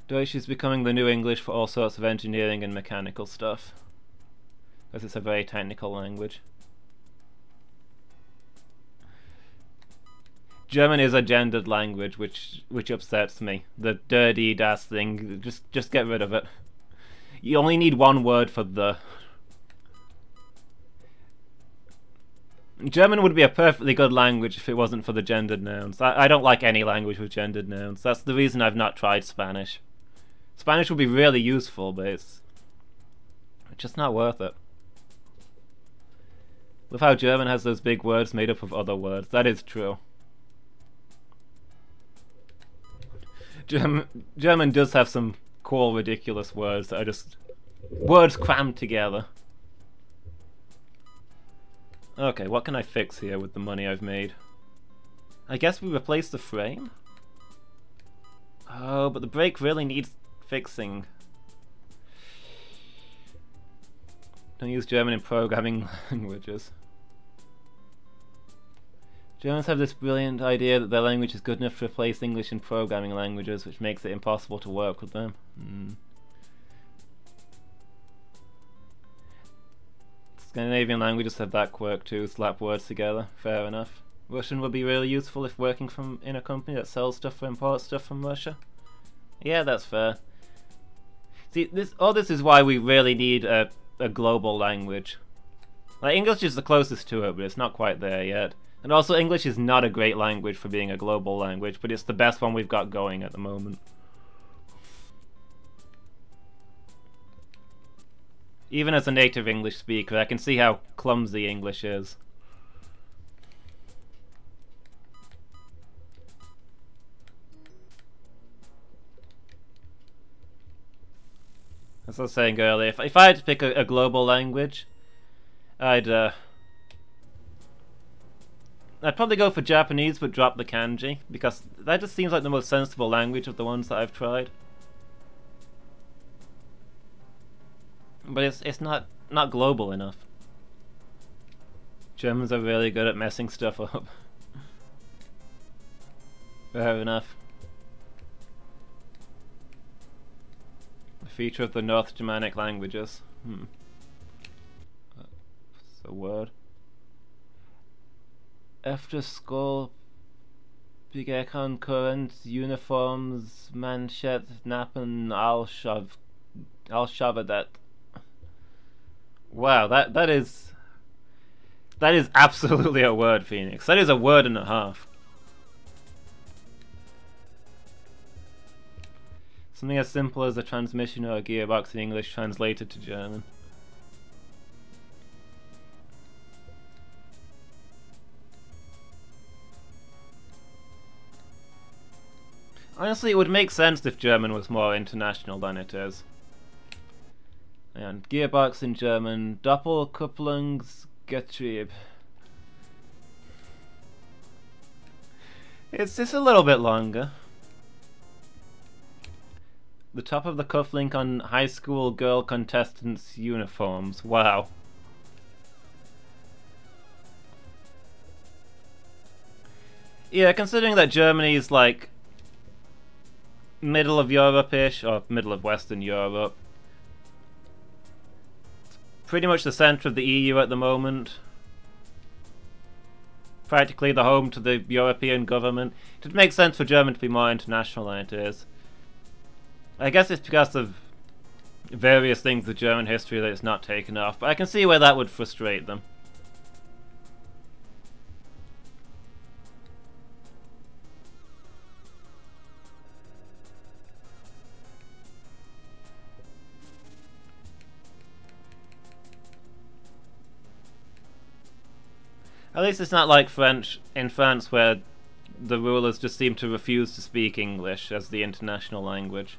Deutsch is becoming the new English for all sorts of engineering and mechanical stuff, because it's a very technical language. German is a gendered language, which upsets me. The dirty das thing, just get rid of it. You only need one word for the. German would be a perfectly good language if it wasn't for the gendered nouns. I don't like any language with gendered nouns. That's the reason I've not tried Spanish. Spanish would be really useful, but it's just not worth it. Love how German has those big words made up of other words. That is true. German does have some cool, ridiculous words that are just words crammed together. Okay, what can I fix here with the money I've made? I guess we replace the frame? Oh, but the brake really needs fixing. Don't use German in programming languages. Germans have this brilliant idea that their language is good enough to replace English in programming languages, which makes it impossible to work with them. Scandinavian languages have that quirk too, slap words together. Fair enough. Russian would be really useful if working in a company that sells stuff or imports stuff from Russia. Yeah, that's fair. See, this is why we really need a global language. Like, English is the closest to it, but it's not quite there yet. And also, English is not a great language for being a global language, but it's the best one we've got going at the moment. Even as a native English speaker, I can see how clumsy English is. As I was saying earlier, if I had to pick a global language, I'd probably go for Japanese but drop the kanji, because that just seems like the most sensible language of the ones that I've tried. But it's not global enough. Germans are really good at messing stuff up. Fair enough. A feature of the North Germanic languages. That's a word. After school, Begekon current uniforms, manchet, nappen, Al-Shabadet. Wow, that is absolutely a word, Phoenix. That is a word and a half. Something as simple as a transmission or a gearbox in English translated to German. Honestly, it would make sense if German was more international than it is. And gearbox in German, Doppelkupplungsgetriebe. It's just a little bit longer. The top of the cufflink on high school girl contestants' uniforms. Wow. Yeah, considering that Germany's like middle of Europe-ish, or middle of Western Europe, pretty much the centre of the EU at the moment, practically the home to the European government. It makes sense for Germany to be more international than it is. I guess it's because of various things with German history that it's not taken off, but I can see where that would frustrate them. At least it's not like French in France, where the rulers just seem to refuse to speak English as the international language.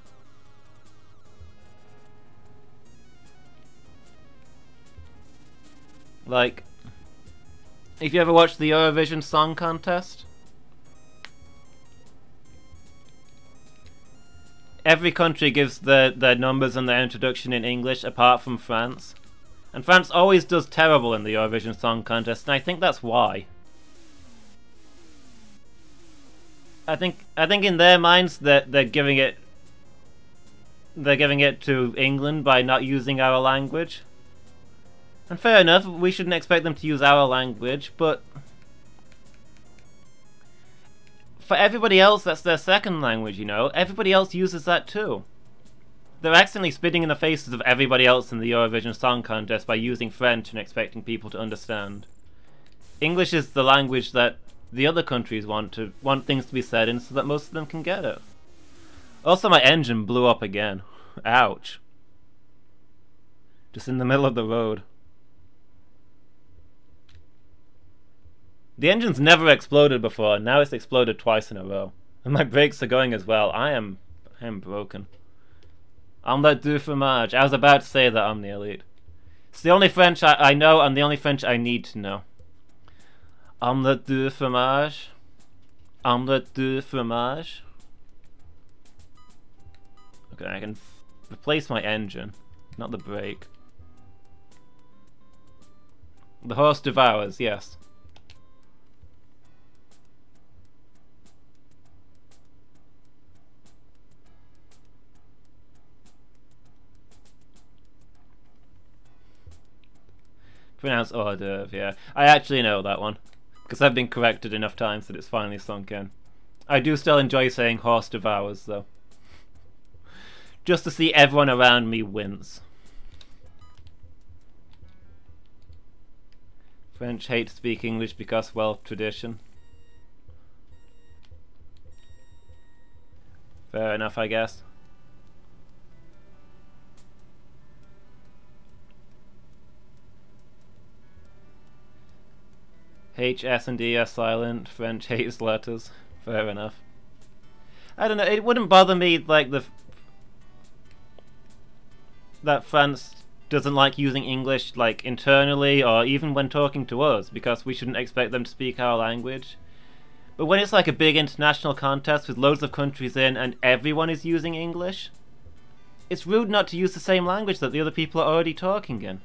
Like, if you ever watched the Eurovision Song Contest, every country gives their numbers and their introduction in English apart from France. And France always does terrible in the Eurovision Song Contest, and I think that's why. I think in their minds that they're giving it to England by not using our language. And fair enough, we shouldn't expect them to use our language, but for everybody else that's their second language, you know, everybody else uses that too. They're accidentally spitting in the faces of everybody else in the Eurovision Song Contest by using French and expecting people to understand. English is the language that the other countries want things to be said in so that most of them can get it. Also, my engine blew up again. Ouch. Just in the middle of the road. The engine's never exploded before, and now it's exploded twice in a row. And my brakes are going as well. I am broken. Omelette du fromage. I was about to say that I'm the elite. It's the only French I know, and the only French I need to know. Omelette du fromage. Omelette du fromage. Okay, I can replace my engine, not the brake. The horse devours, yes. Pronounced hors d'oeuvre, yeah. I actually know that one, because I've been corrected enough times that it's finally sunk in. I do still enjoy saying horse devours, though. Just to see everyone around me wince. French hate to speak English because, well, tradition. Fair enough, I guess. H, S, and D are silent. French hates letters. Fair enough. I don't know, it wouldn't bother me, like, that France doesn't like using English, like, internally, or even when talking to us, because we shouldn't expect them to speak our language. But when it's like a big international contest with loads of countries in, and everyone is using English, it's rude not to use the same language that the other people are already talking in.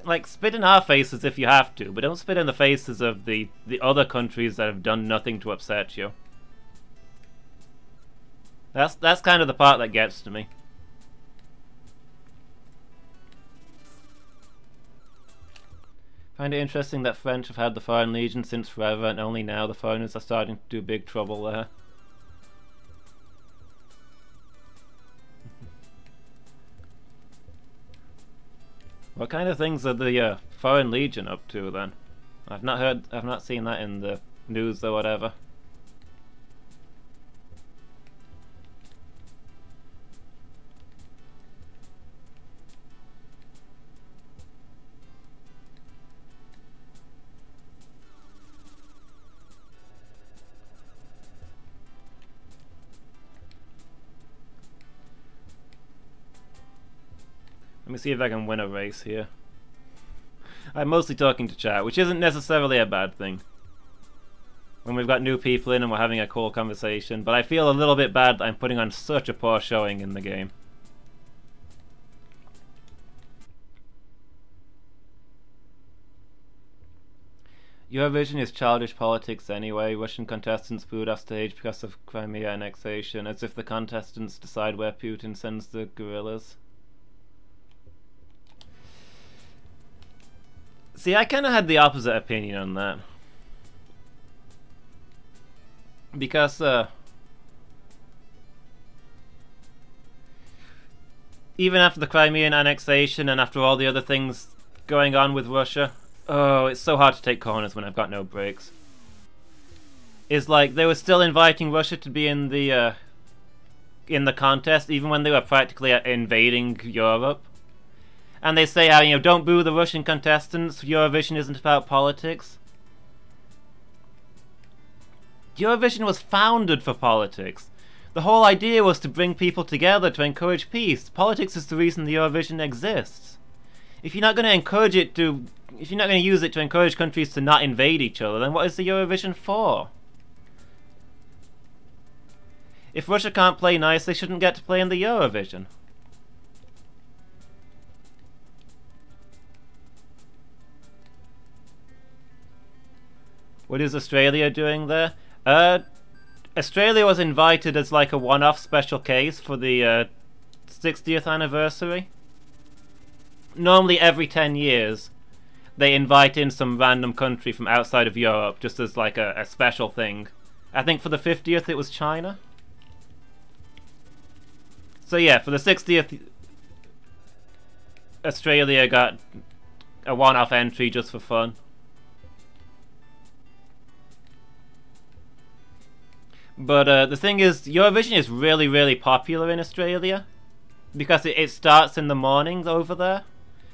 Like, spit in our faces if you have to, but don't spit in the faces of the other countries that have done nothing to upset you. That's kind of the part that gets to me. Find it interesting that French have had the Foreign Legion since forever, and only now the foreigners are starting to do big trouble there. What kind of things are the Foreign Legion up to then? I've not seen that in the news or whatever. Let me see if I can win a race here. I'm mostly talking to chat, which isn't necessarily a bad thing when we've got new people in and we're having a cool conversation, but I feel a little bit bad that I'm putting on such a poor showing in the game. Eurovision is childish politics anyway. Russian contestants booed off stage because of Crimea annexation, as if the contestants decide where Putin sends the guerrillas. See, I kind of had the opposite opinion on that. Because, even after the Crimean annexation and after all the other things going on with Russia, oh, it's so hard to take corners when I've got no breaks. It's like they were still inviting Russia to be in the contest, even when they were practically invading Europe. And they say, you know, don't boo the Russian contestants, Eurovision isn't about politics. Eurovision was founded for politics. The whole idea was to bring people together, to encourage peace. Politics is the reason the Eurovision exists. If you're not going to encourage it to... If you're not going to use it to encourage countries to not invade each other, then what is the Eurovision for? If Russia can't play nice, they shouldn't get to play in the Eurovision. What is Australia doing there? Australia was invited as like a one-off special case for the 60th anniversary. Normally every 10 years they invite in some random country from outside of Europe just as like a special thing. I think for the 50th it was China. So yeah, for the 60th Australia got a one-off entry just for fun. But the thing is, Eurovision is really, really popular in Australia because it starts in the mornings over there.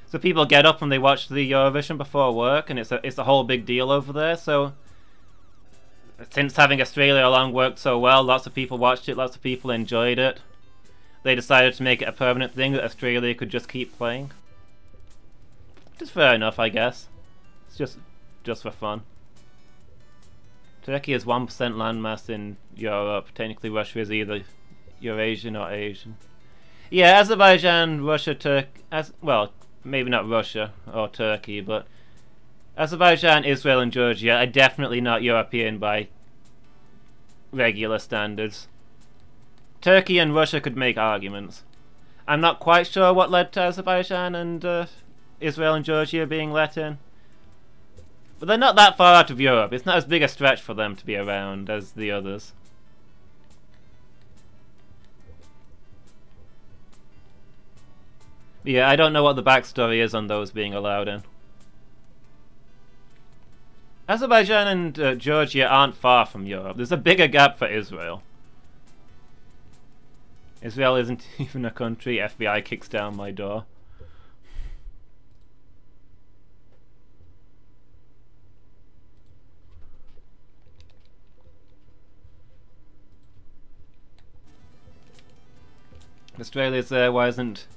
So people get up and they watch the Eurovision before work, and it's a whole big deal over there. So since having Australia along worked so well, lots of people watched it, lots of people enjoyed it. They decided to make it a permanent thing that Australia could just keep playing. Which is fair enough, I guess. It's just for fun. Turkey has 1% landmass in Europe. Technically Russia is either Eurasian or Asian. Yeah, Azerbaijan, Russia, well, maybe not Russia or Turkey, but Azerbaijan, Israel and Georgia are definitely not European by regular standards. Turkey and Russia could make arguments. I'm not quite sure what led to Azerbaijan and Israel and Georgia being let in. But they're not that far out of Europe. It's not as big a stretch for them to be around as the others. But yeah, I don't know what the backstory is on those being allowed in. Azerbaijan and Georgia aren't far from Europe. There's a bigger gap for Israel. Israel isn't even a country. FBI kicks down my door. Australia's there, why isn't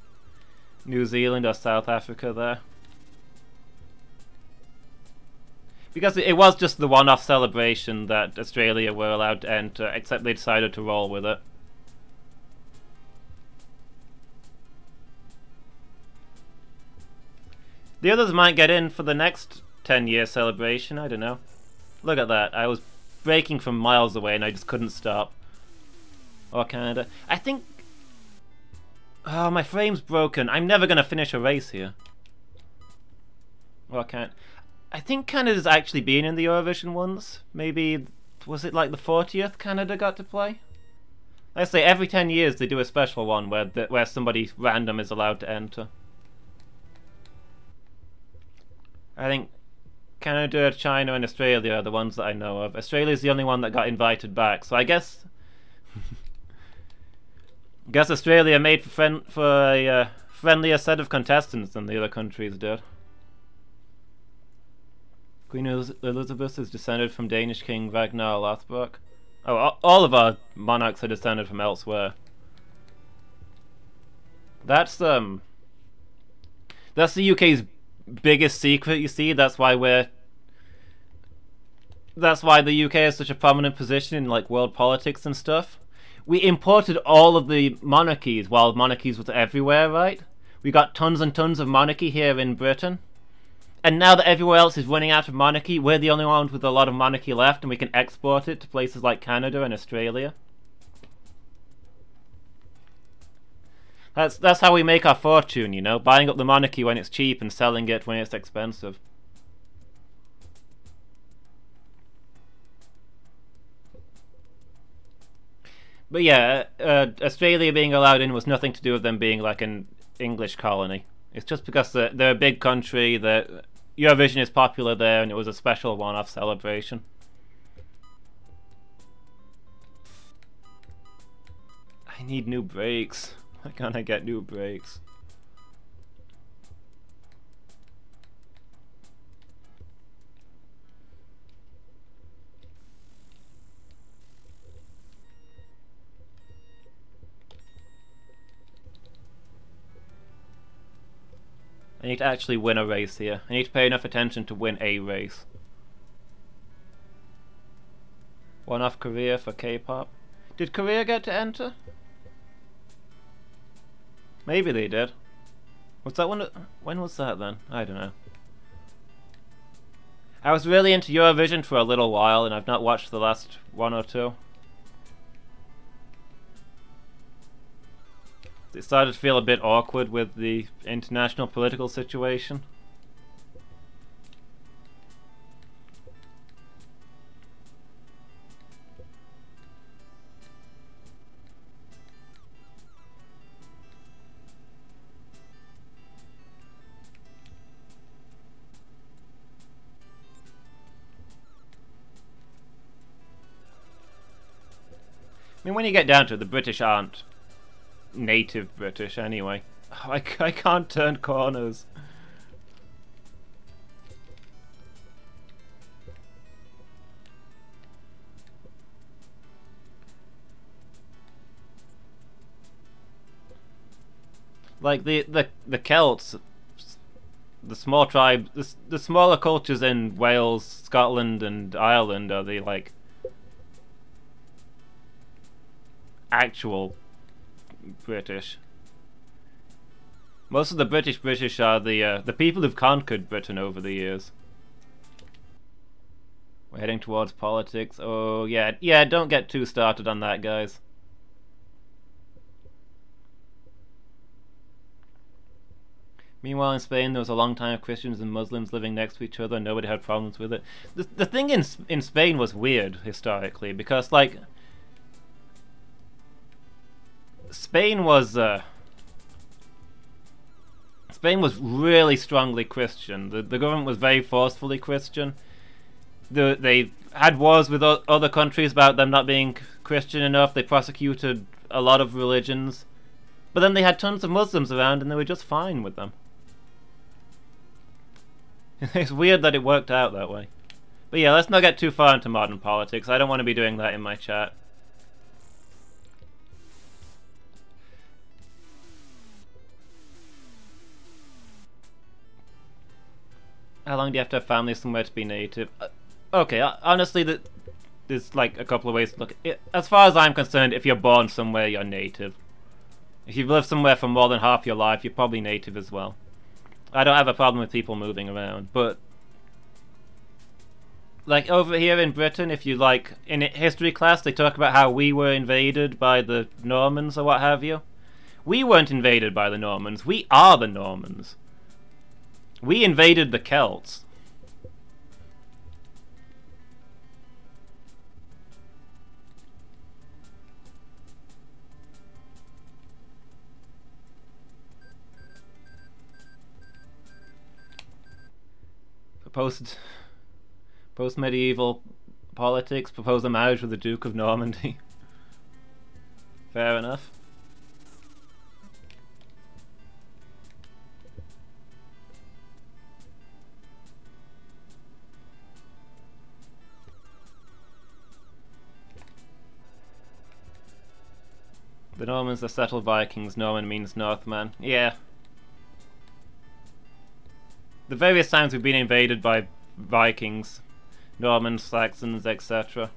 New Zealand or South Africa there? Because it was just the one-off celebration that Australia were allowed to enter, except they decided to roll with it. The others might get in for the next 10-year celebration, I don't know. Look at that, I was braking from miles away and I just couldn't stop. Or Canada. I think... Oh, my frame's broken. I'm never gonna finish a race here. Well, I can't. I think Canada's actually been in the Eurovision once. Maybe, was it like the 40th Canada got to play? Let's say every 10 years they do a special one where somebody random is allowed to enter. I think Canada, China and Australia are the ones that I know of. Australia's the only one that got invited back, so I guess... Guess Australia made for a friendlier set of contestants than the other countries did. Queen Elizabeth is descended from Danish King Ragnar Lothbrok. Oh, all of our monarchs are descended from elsewhere. That's the UK's biggest secret, you see. That's why the UK has such a prominent position in like world politics and stuff. We imported all of the monarchies while monarchies was everywhere, right? We got tons and tons of monarchy here in Britain. And now that everywhere else is running out of monarchy, we're the only ones with a lot of monarchy left, and we can export it to places like Canada and Australia. That's how we make our fortune, you know, buying up the monarchy when it's cheap and selling it when it's expensive. But yeah, Australia being allowed in was nothing to do with them being like an English colony. It's just because they're a big country, that Eurovision is popular there, and it was a special one-off celebration. I need new brakes. Why can't I get new brakes? I need to actually win a race here. I need to pay enough attention to win a race. One off Korea for K-pop. Did Korea get to enter? Maybe they did. Was that one? When was that then? I don't know. I was really into Eurovision for a little while, and I've not watched the last one or two. It started to feel a bit awkward with the international political situation. I mean, when you get down to it, the British aren't native British anyway. Oh, I can't turn corners. Like the Celts, the small tribes, the smaller cultures in Wales, Scotland, and Ireland are the like actual British. Most of the British are the people who've conquered Britain over the years. We're heading towards politics. Oh yeah, don't get too started on that, guys. Meanwhile, in Spain, there was a long time of Christians and Muslims living next to each other, and nobody had problems with it. The thing in Spain was weird historically, because like Spain was really strongly Christian. The government was very forcefully Christian. They had wars with other countries about them not being Christian enough. They prosecuted a lot of religions, but then they had tons of Muslims around, and they were just fine with them. It's weird that it worked out that way. But yeah, let's not get too far into modern politics. I don't want to be doing that in my chat. How long do you have to have family somewhere to be native? Okay, honestly, there's like a couple of ways to look at it. As far as I'm concerned, if you're born somewhere, you're native. If you've lived somewhere for more than half your life, you're probably native as well. I don't have a problem with people moving around, but like over here in Britain, if you like in history class, they talk about how we were invaded by the Normans or what have you. We weren't invaded by the Normans. We are the Normans. We invaded the Celts. Post-medieval politics, propose a marriage with the Duke of Normandy. Fair enough. The Normans are settled Vikings. Norman means Northman. Yeah. The various times we've been invaded by Vikings, Normans, Saxons, etc.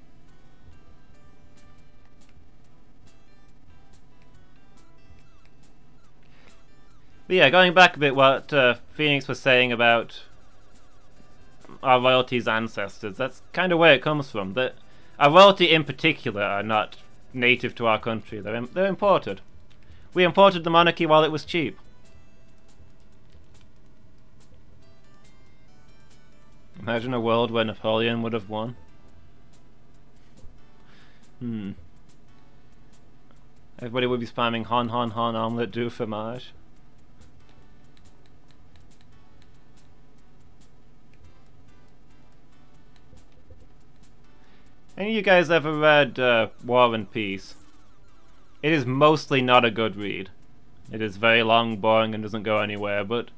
But yeah, going back a bit, what Phoenix was saying about our royalty's ancestors. That's kind of where it comes from. That our royalty in particular are not native to our country. They're imported. We imported the monarchy while it was cheap. Imagine a world where Napoleon would have won. Everybody would be spamming hon hon hon omelette du fromage. Any of you guys ever read War and Peace? It is mostly not a good read. It is very long, boring, and doesn't go anywhere, but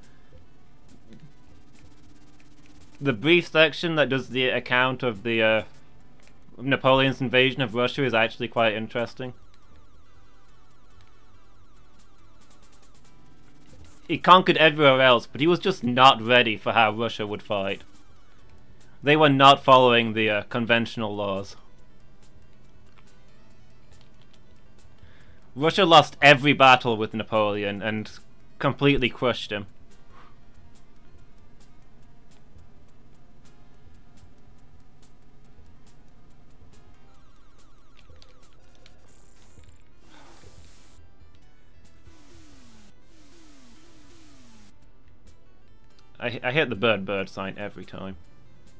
the brief section that does the account of the Napoleon's invasion of Russia is actually quite interesting. He conquered everywhere else, but he was just not ready for how Russia would fight. They were not following the conventional laws. Russia lost every battle with Napoleon and completely crushed him. I hit the bird sign every time.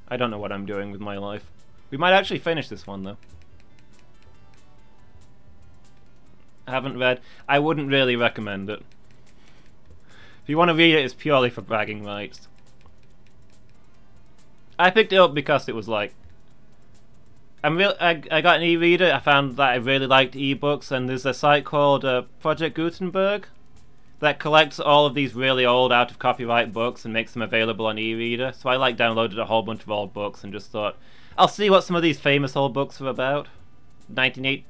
I don't know what I'm doing with my life. We might actually finish this one though. I haven't read. I wouldn't really recommend it. If you want to read it, it's purely for bragging rights. I picked it up because it was like I got an e-reader. I found that I really liked ebooks, and there's a site called Project Gutenberg that collects all of these really old, out of copyright books and makes them available on e-reader. So I downloaded a whole bunch of old books and just thought, I'll see what some of these famous old books are about. 1980.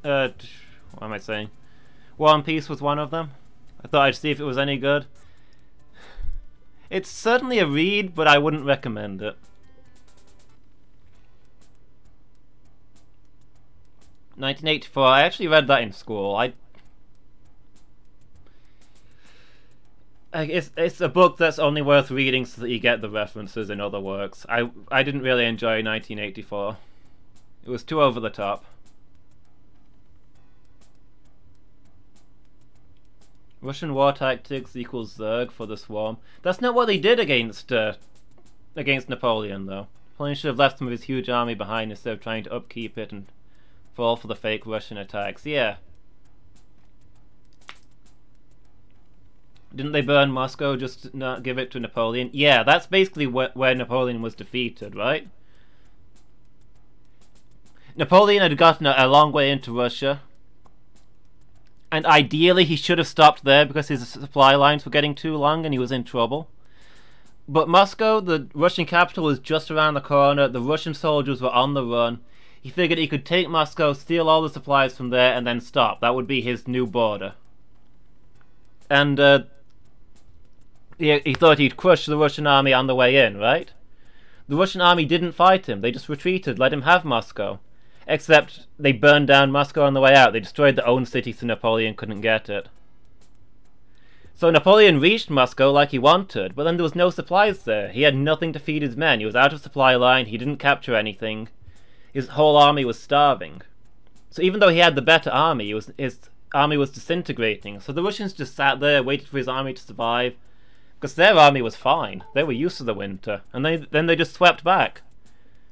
What am I saying? War and Peace was one of them. I thought I'd see if it was any good. It's certainly a read, but I wouldn't recommend it. 1984. I actually read that in school. It's a book that's only worth reading so that you get the references in other works. I didn't really enjoy 1984. It was too over the top. Russian war tactics equals Zerg for the swarm. That's not what they did against Napoleon, though. Napoleon should have left some of his huge army behind instead of trying to upkeep it and fall for the fake Russian attacks. Yeah. Didn't they burn Moscow just to not give it to Napoleon? Yeah, that's basically where Napoleon was defeated, right? Napoleon had gotten a long way into Russia, and ideally he should have stopped there because his supply lines were getting too long and he was in trouble. But Moscow, the Russian capital, was just around the corner. The Russian soldiers were on the run. He figured he could take Moscow, steal all the supplies from there, and then stop. That would be his new border. And he thought he'd crush the Russian army on the way in, right? The Russian army didn't fight him. They just retreated, let him have Moscow. Except they burned down Moscow on the way out. They destroyed their own city so Napoleon couldn't get it. So Napoleon reached Moscow like he wanted, but then there was no supplies there. He had nothing to feed his men. He was out of supply line. He didn't capture anything. His whole army was starving. So even though he had the better army, his army was disintegrating. So the Russians just sat there, waited for his army to survive, because their army was fine. They were used to the winter, and then they just swept back.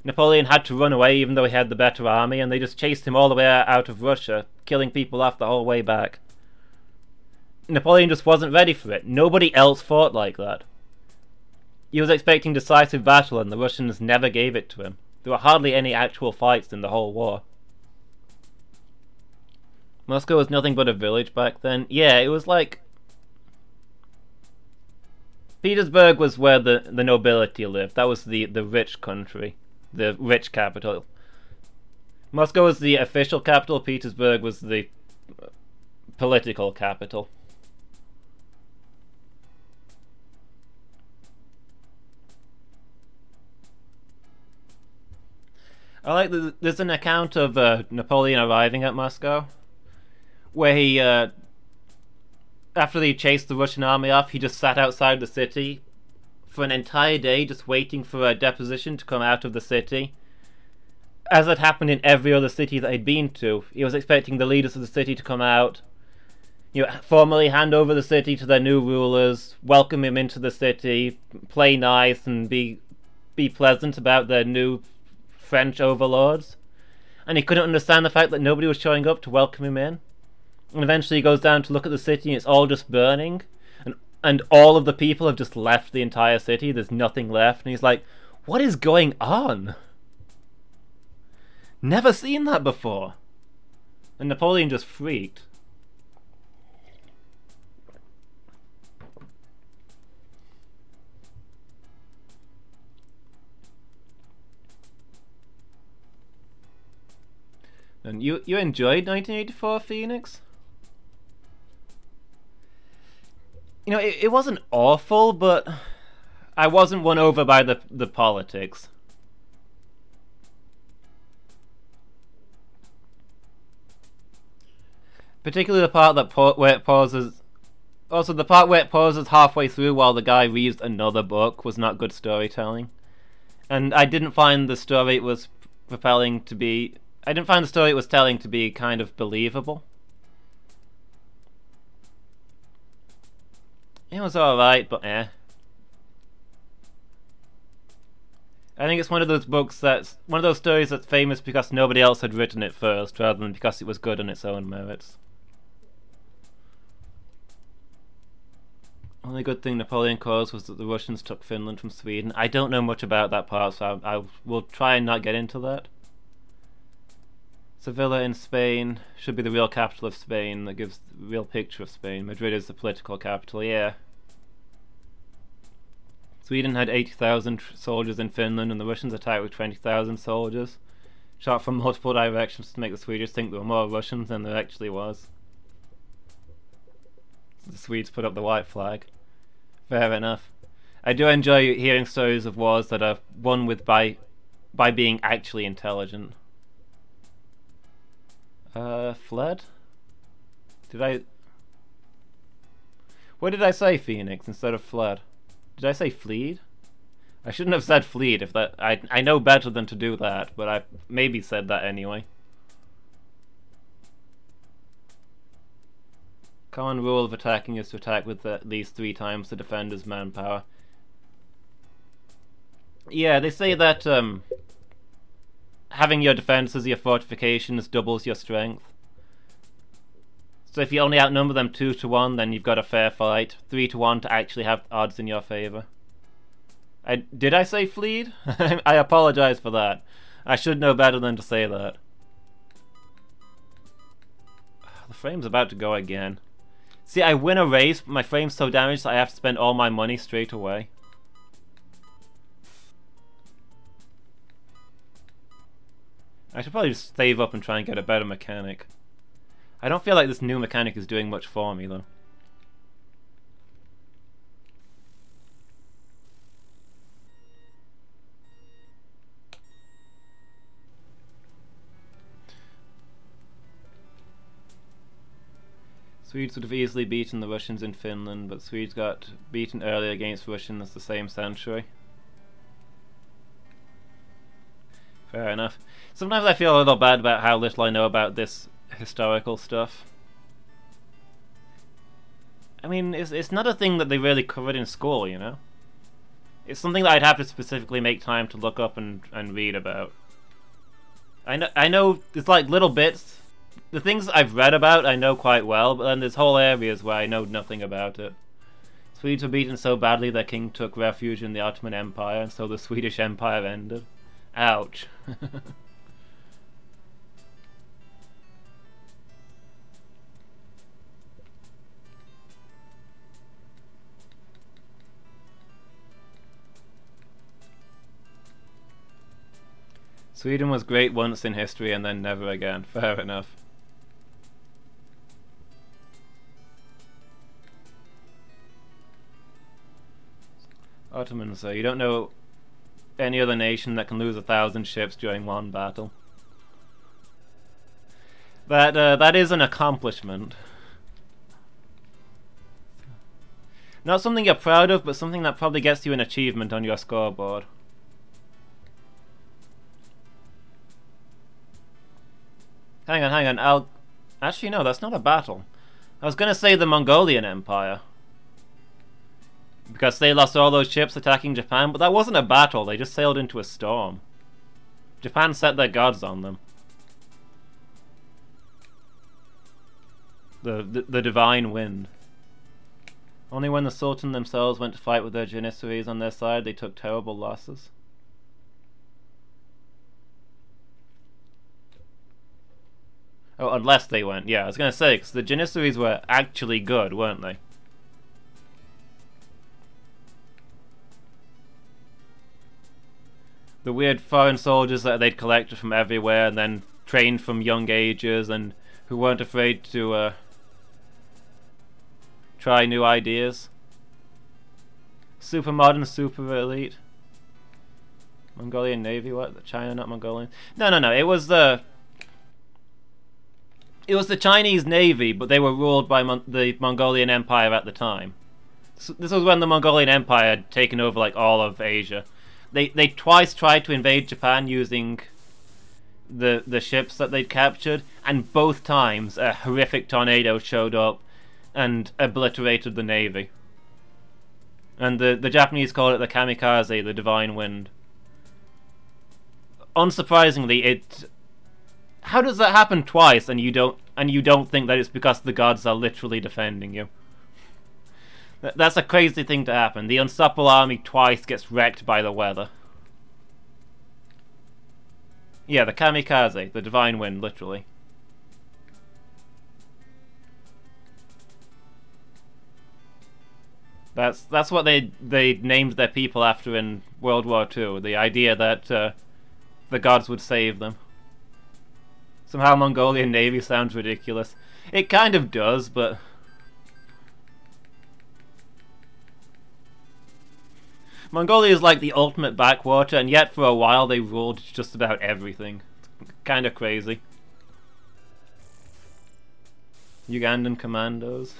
Napoleon had to run away even though he had the better army, and they just chased him all the way out of Russia, killing people off the whole way back. Napoleon just wasn't ready for it. Nobody else fought like that. He was expecting decisive battle, and the Russians never gave it to him. There were hardly any actual fights in the whole war. Moscow was nothing but a village back then. Yeah, it was like... Petersburg was where the nobility lived. That was the rich country. The rich capital. Moscow was the official capital. Petersburg was the political capital. I like there's an account of Napoleon arriving at Moscow, where he, after he chased the Russian army off, he just sat outside the city for an entire day just waiting for a deposition to come out of the city. As had happened in every other city that he'd been to, he was expecting the leaders of the city to come out, formally hand over the city to their new rulers, welcome him into the city, play nice, and be pleasant about their new French overlords. And he couldn't understand the fact that nobody was showing up to welcome him in. And eventually he goes down to look at the city and it's all just burning. And all of the people have just left the entire city. There's nothing left. And he's like, what is going on? Never seen that before. And Napoleon just freaked. And you enjoyed 1984, Phoenix? It wasn't awful, but I wasn't won over by the politics. Particularly the part where it pauses. Also, the part where it pauses halfway through while the guy reads another book was not good storytelling. And I didn't find the story it was propelling to be... I didn't find the story it was telling to be kind of believable. It was alright, but eh. I think it's one of those books that's... one of those stories that's famous because nobody else had written it first, rather than because it was good on its own merits. Only good thing Napoleon caused was that the Russians took Finland from Sweden. I don't know much about that part, so I will try and not get into that. Sevilla in Spain should be the real capital of Spain. That gives the real picture of Spain. Madrid is the political capital, yeah. Sweden had 80,000 soldiers in Finland, and the Russians attacked with 20,000 soldiers. Shot from multiple directions to make the Swedish think there were more Russians than there actually was. The Swedes put up the white flag. Fair enough. I do enjoy hearing stories of wars that are won with by being actually intelligent. Fled? What did I say, Phoenix, instead of fled? Did I say fleed? I shouldn't have said fleed if that... I know better than to do that, but I maybe said that anyway. Common rule of attacking is to attack with at least 3 times the defender's manpower. Yeah, they say that having your defense as your fortifications doubles your strength. So if you only outnumber them 2 to 1, then you've got a fair fight. 3 to 1 to actually have odds in your favor. Did I say fleed? I apologize for that. I should know better than to say that. The frame's about to go again. See, I win a race, but my frame's so damaged that I have to spend all my money straight away. I should probably just save up and try and get a better mechanic. I don't feel like this new mechanic is doing much for me, though. Swedes would have easily beaten the Russians in Finland, but Swedes got beaten earlier against Russians the same century. Fair enough. Sometimes I feel a little bad about how little I know about this historical stuff. I mean, it's not a thing that they really covered in school, you know? It's something that I'd have to specifically make time to look up and read about. I know it's like little bits. The things I've read about I know quite well, but then there's whole areas where I know nothing about it. Swedes were beaten so badly their king took refuge in the Ottoman Empire, and so the Swedish Empire ended. Ouch. Sweden was great once in history and then never again. Fair enough. Ottomans, so you don't know any other nation that can lose 1,000 ships during one battle. That is an accomplishment. Not something you're proud of, but something that probably gets you an achievement on your scoreboard. Hang on, I'll... Actually, no, that's not a battle. I was gonna say the Mongolian Empire. Because they lost all those ships attacking Japan, but that wasn't a battle, they just sailed into a storm. Japan set their gods on them. The divine wind. Only when the Sultan themselves went to fight with their Janissaries on their side, they took terrible losses. Oh, unless they went. Yeah, I was going to say, because the Janissaries were actually good, weren't they? The weird foreign soldiers that they'd collected from everywhere and then trained from young ages and who weren't afraid to try new ideas. Super modern, super elite. Mongolian Navy, what? China, not Mongolian? No, it was the... It was the Chinese Navy, but they were ruled by the Mongolian Empire at the time. So this was when the Mongolian Empire had taken over like all of Asia. They twice tried to invade Japan using the ships that they'd captured, and both times a horrific tornado showed up and obliterated the navy. And the Japanese called it the kamikaze, the divine wind. Unsurprisingly, it... How does that happen twice and you don't think that it's because the gods are literally defending you? That's a crazy thing to happen. The unstoppable army twice gets wrecked by the weather. Yeah, the kamikaze, the divine wind, literally. That's what they named their people after in World War II. The idea that the gods would save them. Somehow Mongolian Navy sounds ridiculous. It kind of does, but... Mongolia is like the ultimate backwater, and yet for a while they ruled just about everything. Kind of crazy. Ugandan commandos.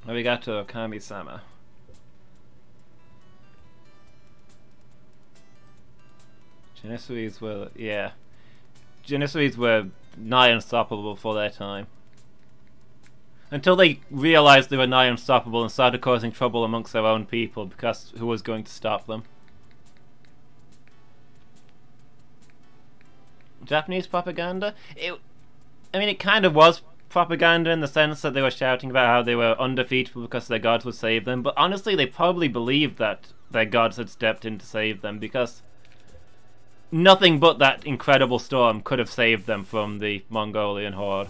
Arigato Kami-sama. Janissaries were, yeah. Janissaries were nigh unstoppable for their time. Until they realised they were nigh unstoppable and started causing trouble amongst their own people, because who was going to stop them? Japanese propaganda? I mean, it kind of was propaganda in the sense that they were shouting about how they were undefeatable because their gods would save them, but honestly they probably believed that their gods had stepped in to save them, because nothing but that incredible storm could have saved them from the Mongolian horde.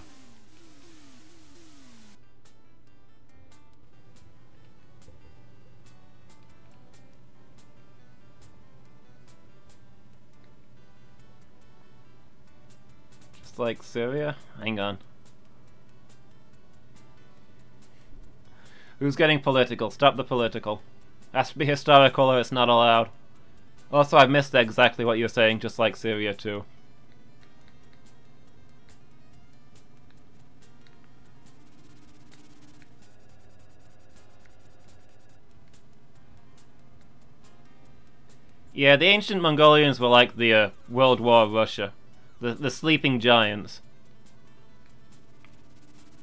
Just like Syria? Hang on. Who's getting political? Stop the political. Has to be historical or it's not allowed. Also, I missed exactly what you're saying, just like Syria too. Yeah, the ancient Mongolians were like the World War Russia. The sleeping giants.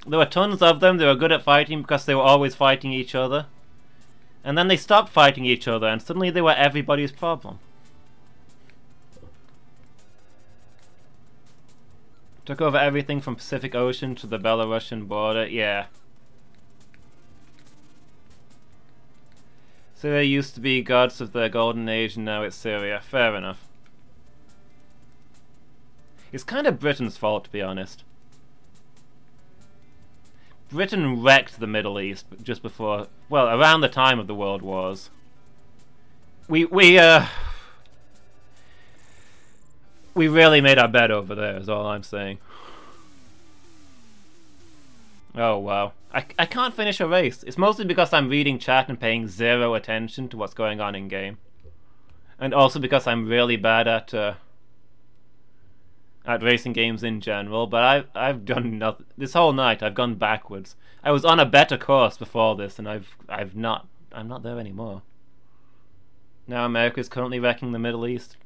There were tons of them, they were good at fighting because they were always fighting each other. And then they stopped fighting each other and suddenly they were everybody's problem. Took over everything from Pacific Ocean to the Belarusian border, yeah. Syria used to be gods of the golden age and now it's Syria, fair enough. It's kind of Britain's fault, to be honest. Britain wrecked the Middle East just before, well, around the time of the World Wars. We really made our bed over there, is all I'm saying. Oh, wow. I can't finish a race. It's mostly because I'm reading chat and paying zero attention to what's going on in-game. And also because I'm really bad at at racing games in general, but I've done nothing. This whole night I've gone backwards. I was on a better course before this, and I'm not there anymore. Now America is currently wrecking the Middle East.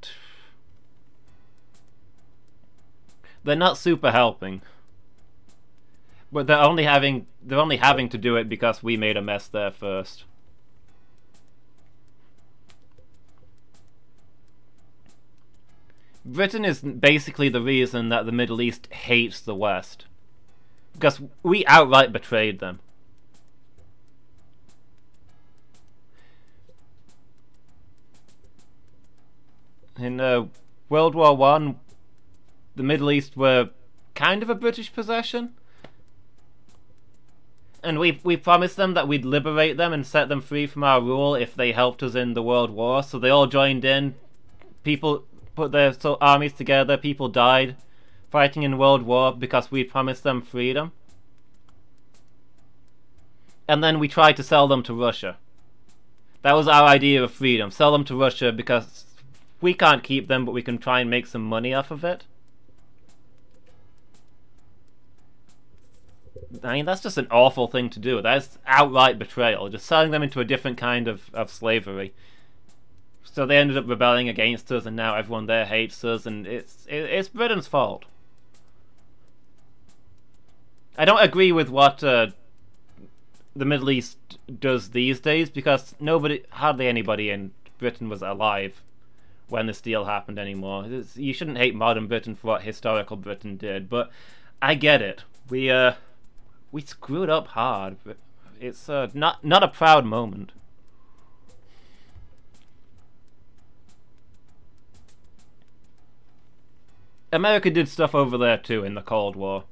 They're not super helping. But they're only having to do it because we made a mess there first. Britain is basically the reason that the Middle East hates the West. Because we outright betrayed them. In World War I, the Middle East were kind of a British possession. And we promised them that we'd liberate them and set them free from our rule if they helped us in the World War. So they all joined in. People put their armies together. People died fighting in World War because we promised them freedom. And then we tried to sell them to Russia. That was our idea of freedom. Sell them to Russia because we can't keep them, but we can try and make some money off of it. I mean, that's just an awful thing to do. That's outright betrayal. Just selling them into a different kind of slavery. So they ended up rebelling against us, and now everyone there hates us, and it's Britain's fault. I don't agree with what the Middle East does these days, because hardly anybody in Britain was alive when this deal happened anymore. You shouldn't hate modern Britain for what historical Britain did, but I get it. We screwed up hard. But it's not a proud moment. America did stuff over there too in the Cold War.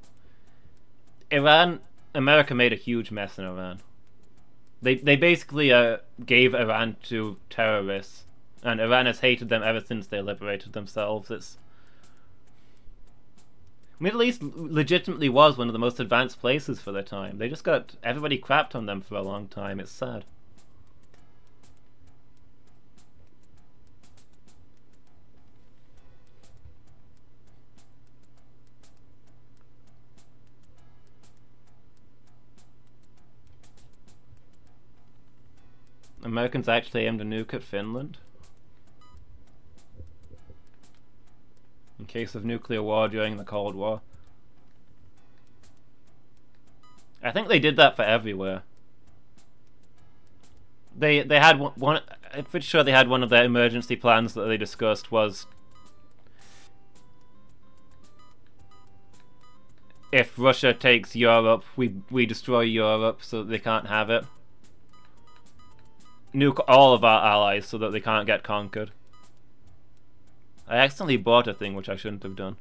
America made a huge mess in Iran. They basically gave Iran to terrorists, and Iran has hated them ever since they liberated themselves. Middle East legitimately was one of the most advanced places for their time. They just got everybody crapped on them for a long time. It's sad. Americans actually aimed a nuke at Finland. In case of nuclear war during the Cold War. I think they did that for everywhere. They had one. I'm pretty sure they had one of their emergency plans that they discussed was if Russia takes Europe, we destroy Europe so that they can't have it. Nuke all of our allies so that they can't get conquered. I accidentally bought a thing which I shouldn't have done.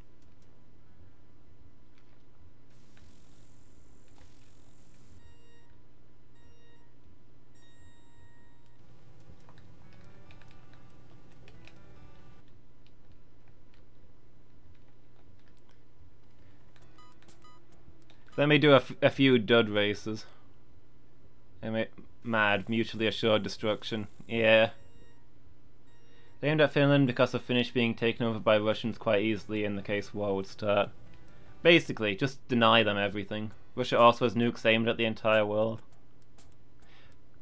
Let me do a few dud races. Mad, mutually assured destruction. Yeah. They aimed at Finland because of Finnish being taken over by Russians quite easily in the case war would start. Basically, just deny them everything. Russia also has nukes aimed at the entire world.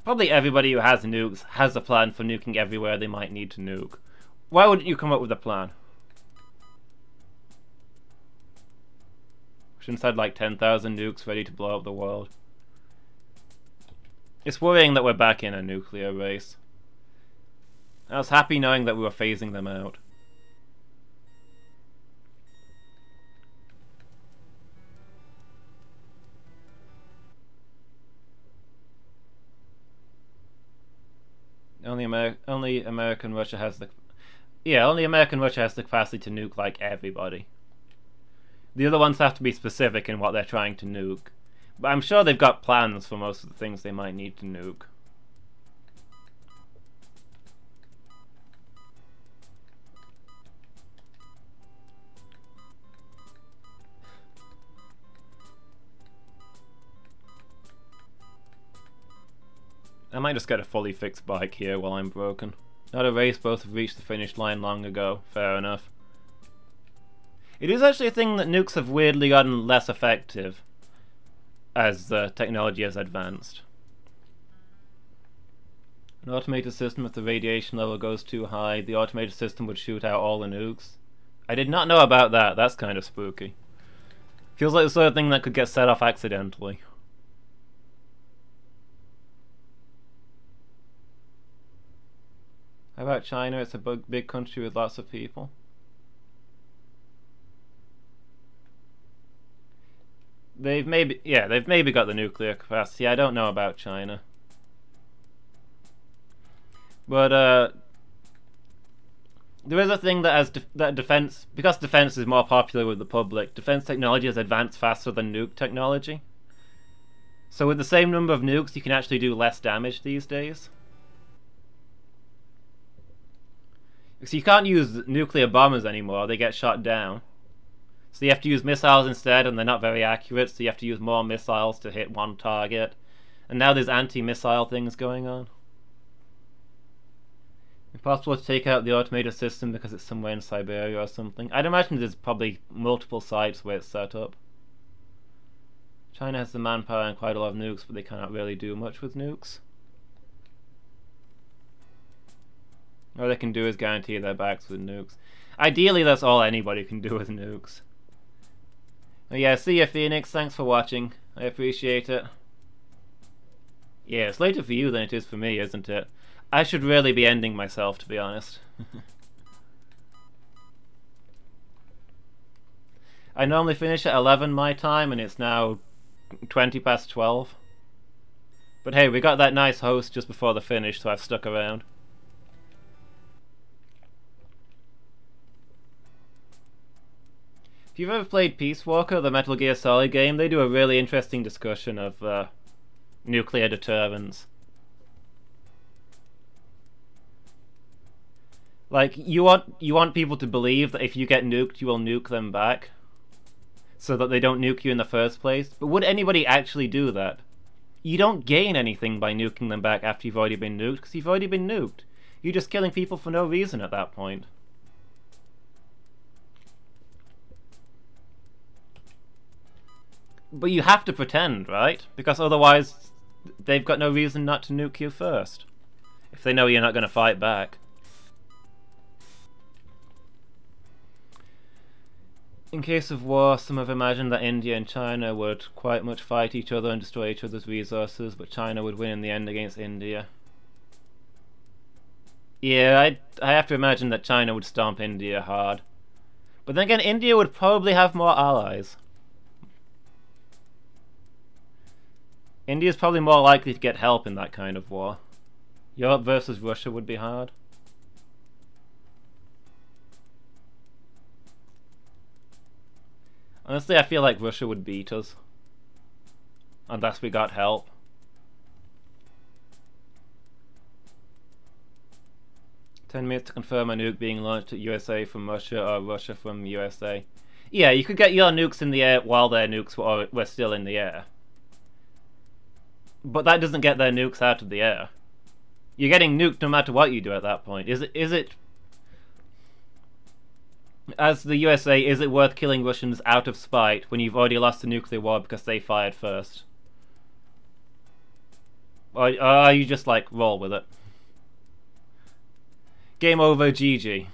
Probably everybody who has nukes has a plan for nuking everywhere they might need to nuke. Why wouldn't you come up with a plan? Russians had like 10,000 nukes ready to blow up the world. It's worrying that we're back in a nuclear race. I was happy knowing that we were phasing them out. Only American Russia has the... Yeah, only American Russia has the capacity to nuke like everybody. The other ones have to be specific in what they're trying to nuke. But I'm sure they've got plans for most of the things they might need to nuke. I might just get a fully fixed bike here while I'm broken. Not a race, both have reached the finish line long ago. Fair enough. It is actually a thing that nukes have weirdly gotten less effective as the technology has advanced. An automated system, if the radiation level goes too high, the automated system would shoot out all the nukes. I did not know about that. That's kind of spooky. Feels like the sort of thing that could get set off accidentally. How about China? It's a big country with lots of people. They've maybe got the nuclear capacity. I don't know about China. But there is a thing that because defense is more popular with the public, defense technology has advanced faster than nuke technology. So with the same number of nukes, you can actually do less damage these days. So you can't use nuclear bombers anymore, they get shot down. So you have to use missiles instead, and they're not very accurate, so you have to use more missiles to hit one target. And now there's anti-missile things going on. Impossible to take out the automated system because it's somewhere in Siberia or something. I'd imagine there's probably multiple sites where it's set up. China has the manpower and quite a lot of nukes, but they cannot really do much with nukes. All they can do is guarantee their backs with nukes. Ideally, that's all anybody can do with nukes. Oh yeah, see ya, Phoenix. Thanks for watching. I appreciate it. Yeah, it's later for you than it is for me, isn't it? I should really be ending myself, to be honest. I normally finish at 11 my time, and it's now 20 past 12. But hey, we got that nice host just before the finish, so I've stuck around. If you've ever played Peace Walker, the Metal Gear Solid game, they do a really interesting discussion of nuclear deterrence. Like, you want people to believe that if you get nuked, you will nuke them back, so that they don't nuke you in the first place. But would anybody actually do that? You don't gain anything by nuking them back after you've already been nuked, because you've already been nuked. You're just killing people for no reason at that point. But you have to pretend, right? Because otherwise, they've got no reason not to nuke you first, if they know you're not going to fight back. In case of war, some have imagined that India and China would quite much fight each other and destroy each other's resources, but China would win in the end against India. Yeah, I have to imagine that China would stomp India hard. But then again, India would probably have more allies. India's probably more likely to get help in that kind of war. Europe versus Russia would be hard. Honestly, I feel like Russia would beat us. Unless we got help. "10 minutes to confirm a nuke being launched at USA from Russia or Russia from USA." Yeah, you could get your nukes in the air while their nukes were still in the air. But that doesn't get their nukes out of the air. You're getting nuked no matter what you do at that point. Is it as the USA, is it worth killing Russians out of spite when you've already lost the nuclear war because they fired first? Or are you just like, roll with it? Game over, GG.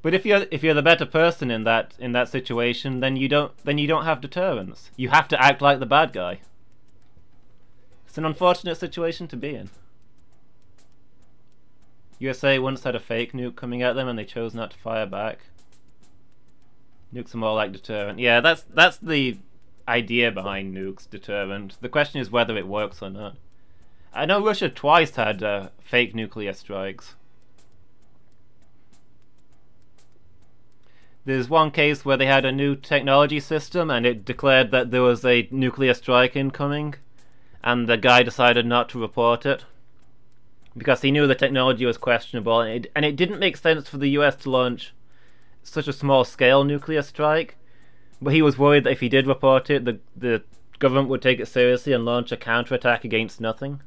But if you're the better person in that situation, then you don't have deterrence. You have to act like the bad guy. It's an unfortunate situation to be in. USA once had a fake nuke coming at them and they chose not to fire back. Nukes are more like deterrent. Yeah, that's the idea behind nukes, deterrent. The question is whether it works or not. I know Russia twice had fake nuclear strikes. There's one case where they had a new technology system and it declared that there was a nuclear strike incoming, and the guy decided not to report it because he knew the technology was questionable, and it didn't make sense for the US to launch such a small scale nuclear strike, but he was worried that if he did report it, the government would take it seriously and launch a counterattack against nothing.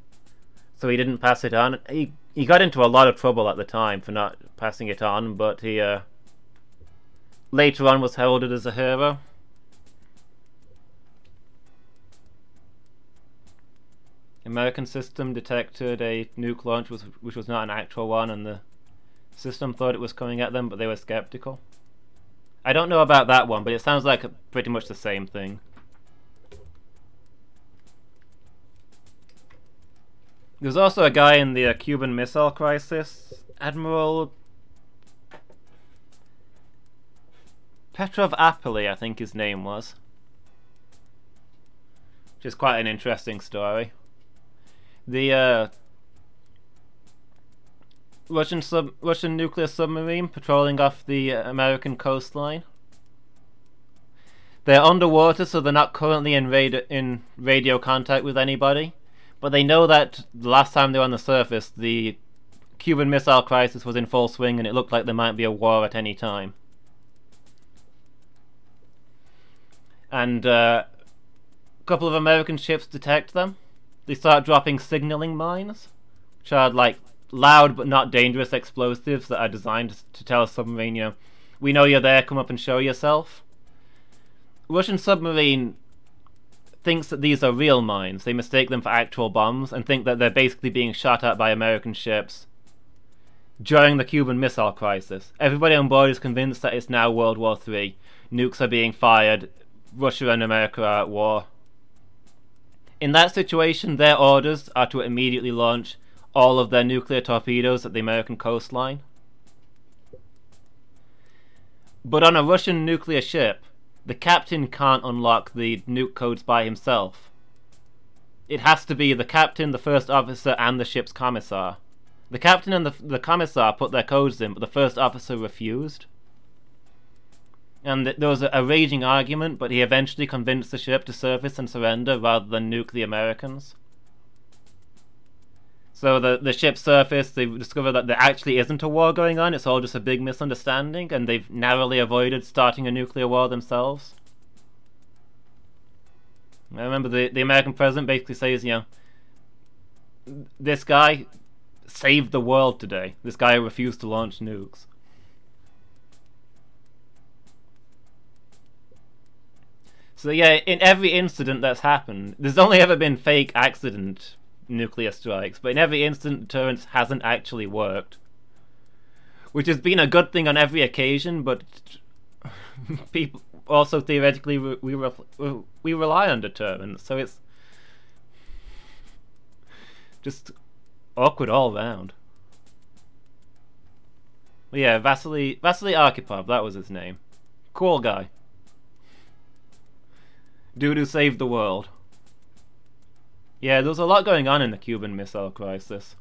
So he didn't pass it on. He he got into a lot of trouble at the time for not passing it on, but he later on was heralded as a hero. American system detected a nuke launch which was not an actual one, and the system thought it was coming at them, but they were skeptical. I don't know about that one, but it sounds like pretty much the same thing. There's also a guy in the Cuban Missile Crisis, Admiral Petrov Apoli, I think his name was. Which is quite an interesting story. The Russian nuclear submarine patrolling off the American coastline. They're underwater, so they're not currently in radio contact with anybody. But they know that the last time they were on the surface, the Cuban Missile Crisis was in full swing, and it looked like there might be a war at any time. And a couple of American ships detect them. They start dropping signaling mines, which are like loud but not dangerous explosives that are designed to tell a submarine, you know, we know you're there, come up and show yourself. Russian submarine thinks that these are real mines. They mistake them for actual bombs and think that they're basically being shot at by American ships during the Cuban Missile Crisis. Everybody on board is convinced that it's now World War III. Nukes are being fired. Russia and America are at war. In that situation, their orders are to immediately launch all of their nuclear torpedoes at the American coastline. But on a Russian nuclear ship, the captain can't unlock the nuke codes by himself. It has to be the captain, the first officer, and the ship's commissar. The captain and the commissar put their codes in, but the first officer refused. And there was a raging argument, but he eventually convinced the ship to surface and surrender rather than nuke the Americans. So the ship surfaced, they discovered that there actually isn't a war going on, it's all just a big misunderstanding, and they've narrowly avoided starting a nuclear war themselves. I remember the American president basically says, you know, this guy saved the world today. This guy refused to launch nukes. So yeah, in every incident that's happened, there's only ever been fake accident nuclear strikes, but in every incident deterrence hasn't actually worked, which has been a good thing on every occasion. But people also theoretically we rely on deterrence, so it's just awkward all round. But yeah, Vasily Arkhipov, that was his name. Cool guy. Dude who saved the world. Yeah, there was a lot going on in the Cuban Missile Crisis.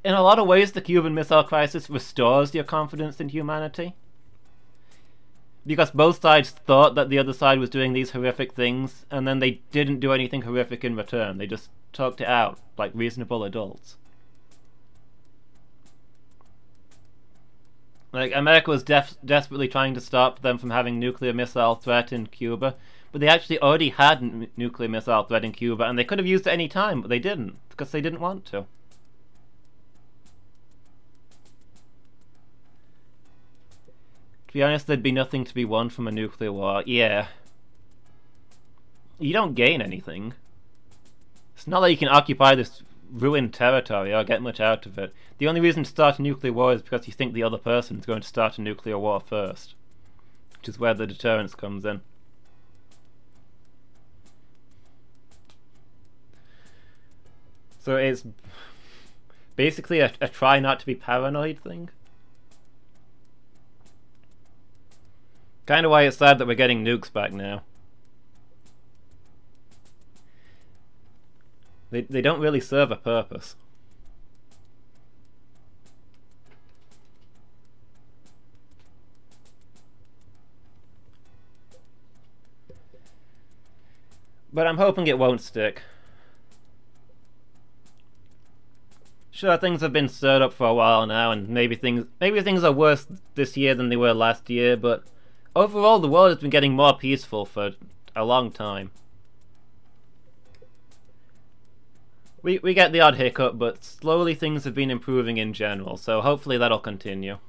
In a lot of ways, the Cuban Missile Crisis restores your confidence in humanity. Because both sides thought that the other side was doing these horrific things, and then they didn't do anything horrific in return. They just talked it out like reasonable adults. Like, America was desperately trying to stop them from having nuclear missile threat in Cuba, but they actually already had nuclear missile threat in Cuba, and they could have used it any time, but they didn't, because they didn't want to. To be honest, there'd be nothing to be won from a nuclear war. Yeah. You don't gain anything. It's not like you can occupy this ruined territory or get much out of it. The only reason to start a nuclear war is because you think the other person is going to start a nuclear war first, which is where the deterrence comes in. So it's basically a try not to be paranoid thing. Kind of why it's sad that we're getting nukes back now. They don't really serve a purpose. But I'm hoping it won't stick. Sure, things have been stirred up for a while now, and maybe things are worse this year than they were last year, but overall the world has been getting more peaceful for a long time. We get the odd hiccup, but slowly things have been improving in general, so hopefully that'll continue.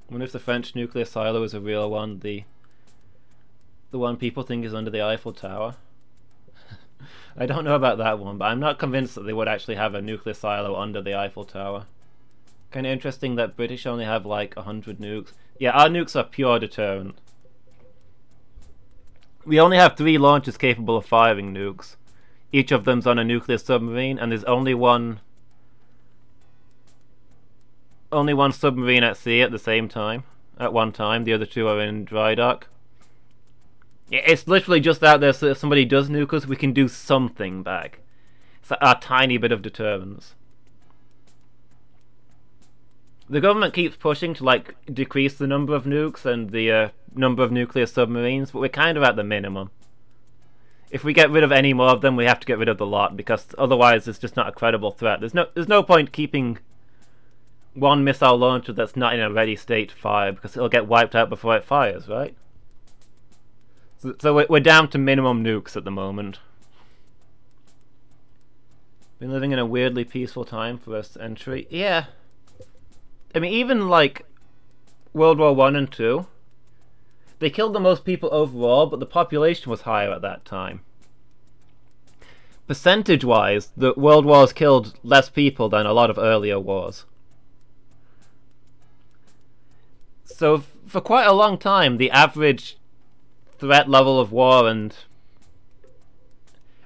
I wonder if the French nuclear silo is a real one, the one people think is under the Eiffel Tower. I don't know about that one, but I'm not convinced that they would actually have a nuclear silo under the Eiffel Tower. Kinda interesting that British only have like 100 nukes. Yeah, our nukes are pure deterrent. We only have 3 launchers capable of firing nukes. Each of them's on a nuclear submarine, and there's only one submarine at sea at the same time. At one time, the other 2 are in dry dock. It's literally just out there so if somebody does nuke us, we can do something back. It's a tiny bit of deterrence. The government keeps pushing to like decrease the number of nukes and the number of nuclear submarines, but we're kind of at the minimum. If we get rid of any more of them, we have to get rid of the lot, because otherwise it's just not a credible threat. There's no point keeping one missile launcher that's not in a ready state to fire, because it'll get wiped out before it fires, right? So we're down to minimum nukes at the moment. Been living in a weirdly peaceful time for a century. Yeah. I mean, even like World War I and II, they killed the most people overall, but the population was higher at that time. Percentage-wise, the World Wars killed less people than a lot of earlier wars. So for quite a long time, the average threat level of war and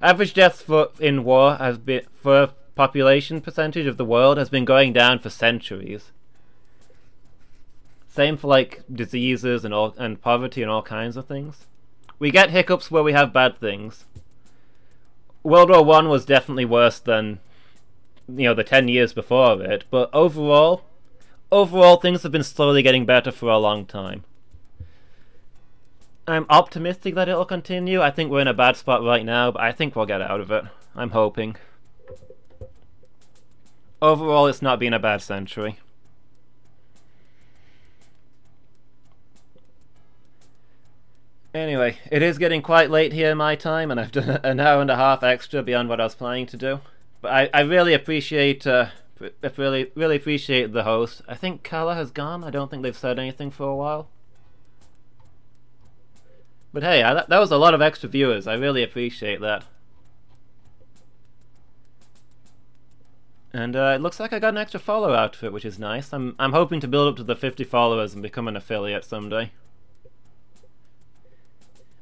average deaths in war has been, for population percentage of the world, has been going down for centuries. Same for like diseases and poverty and all kinds of things. We get hiccups where we have bad things. World War I was definitely worse than, you know, the 10 years before it, but overall things have been slowly getting better for a long time. I'm optimistic that it'll continue. I think we're in a bad spot right now, but I think we'll get out of it. I'm hoping. Overall, it's not been a bad century. Anyway, it is getting quite late here in my time, and I've done an hour and a half extra beyond what I was planning to do. But I really appreciate really appreciate the host. I think Kala has gone. I don't think they've said anything for a while. But hey, that was a lot of extra viewers. I really appreciate that. And it looks like I got an extra follower out of it, which is nice. I'm hoping to build up to the 50 followers and become an affiliate someday.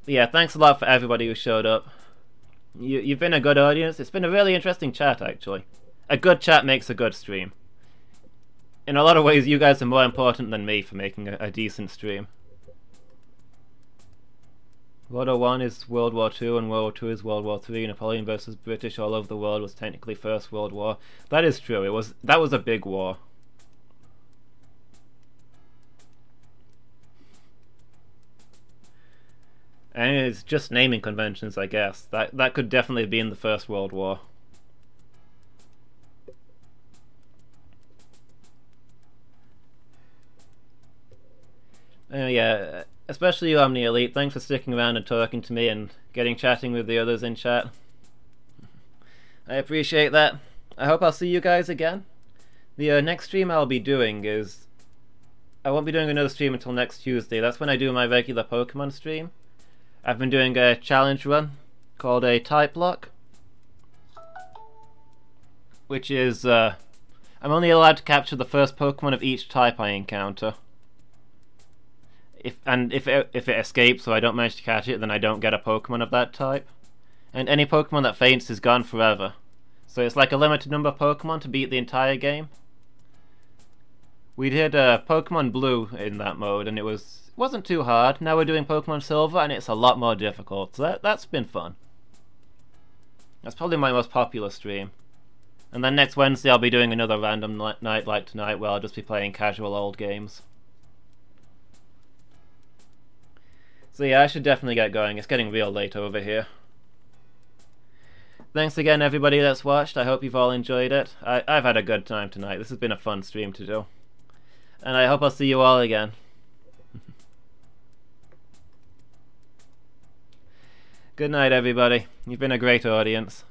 But yeah, thanks a lot for everybody who showed up. You've been a good audience. It's been a really interesting chat, actually. A good chat makes a good stream. In a lot of ways, you guys are more important than me for making a decent stream. World War I is World War II, and World War II is World War III. Napoleon versus British all over the world was technically First World War. That is true. That was a big war. And it's just naming conventions, I guess. That could definitely be in the First World War. Yeah, especially you, Omni Elite. Thanks for sticking around and talking to me and chatting with the others in chat. I appreciate that. I hope I'll see you guys again. The next stream I'll be doing is... I won't be doing another stream until next Tuesday. That's when I do my regular Pokemon stream. I've been doing a challenge run called a Type Lock, which is I'm only allowed to capture the first Pokemon of each type I encounter. If it escapes or I don't manage to catch it, then I don't get a Pokemon of that type. And any Pokemon that faints is gone forever. So it's like a limited number of Pokemon to beat the entire game. We did Pokemon Blue in that mode, and it wasn't too hard. Now we're doing Pokemon Silver, and it's a lot more difficult. So that's been fun. That's probably my most popular stream. And then next Wednesday I'll be doing another random night like tonight, where I'll just be playing casual old games. So yeah, I should definitely get going. It's getting real late over here. Thanks again everybody that's watched. I hope you've all enjoyed it. I've had a good time tonight. This has been a fun stream to do. And I hope I'll see you all again. Good night, everybody. You've been a great audience.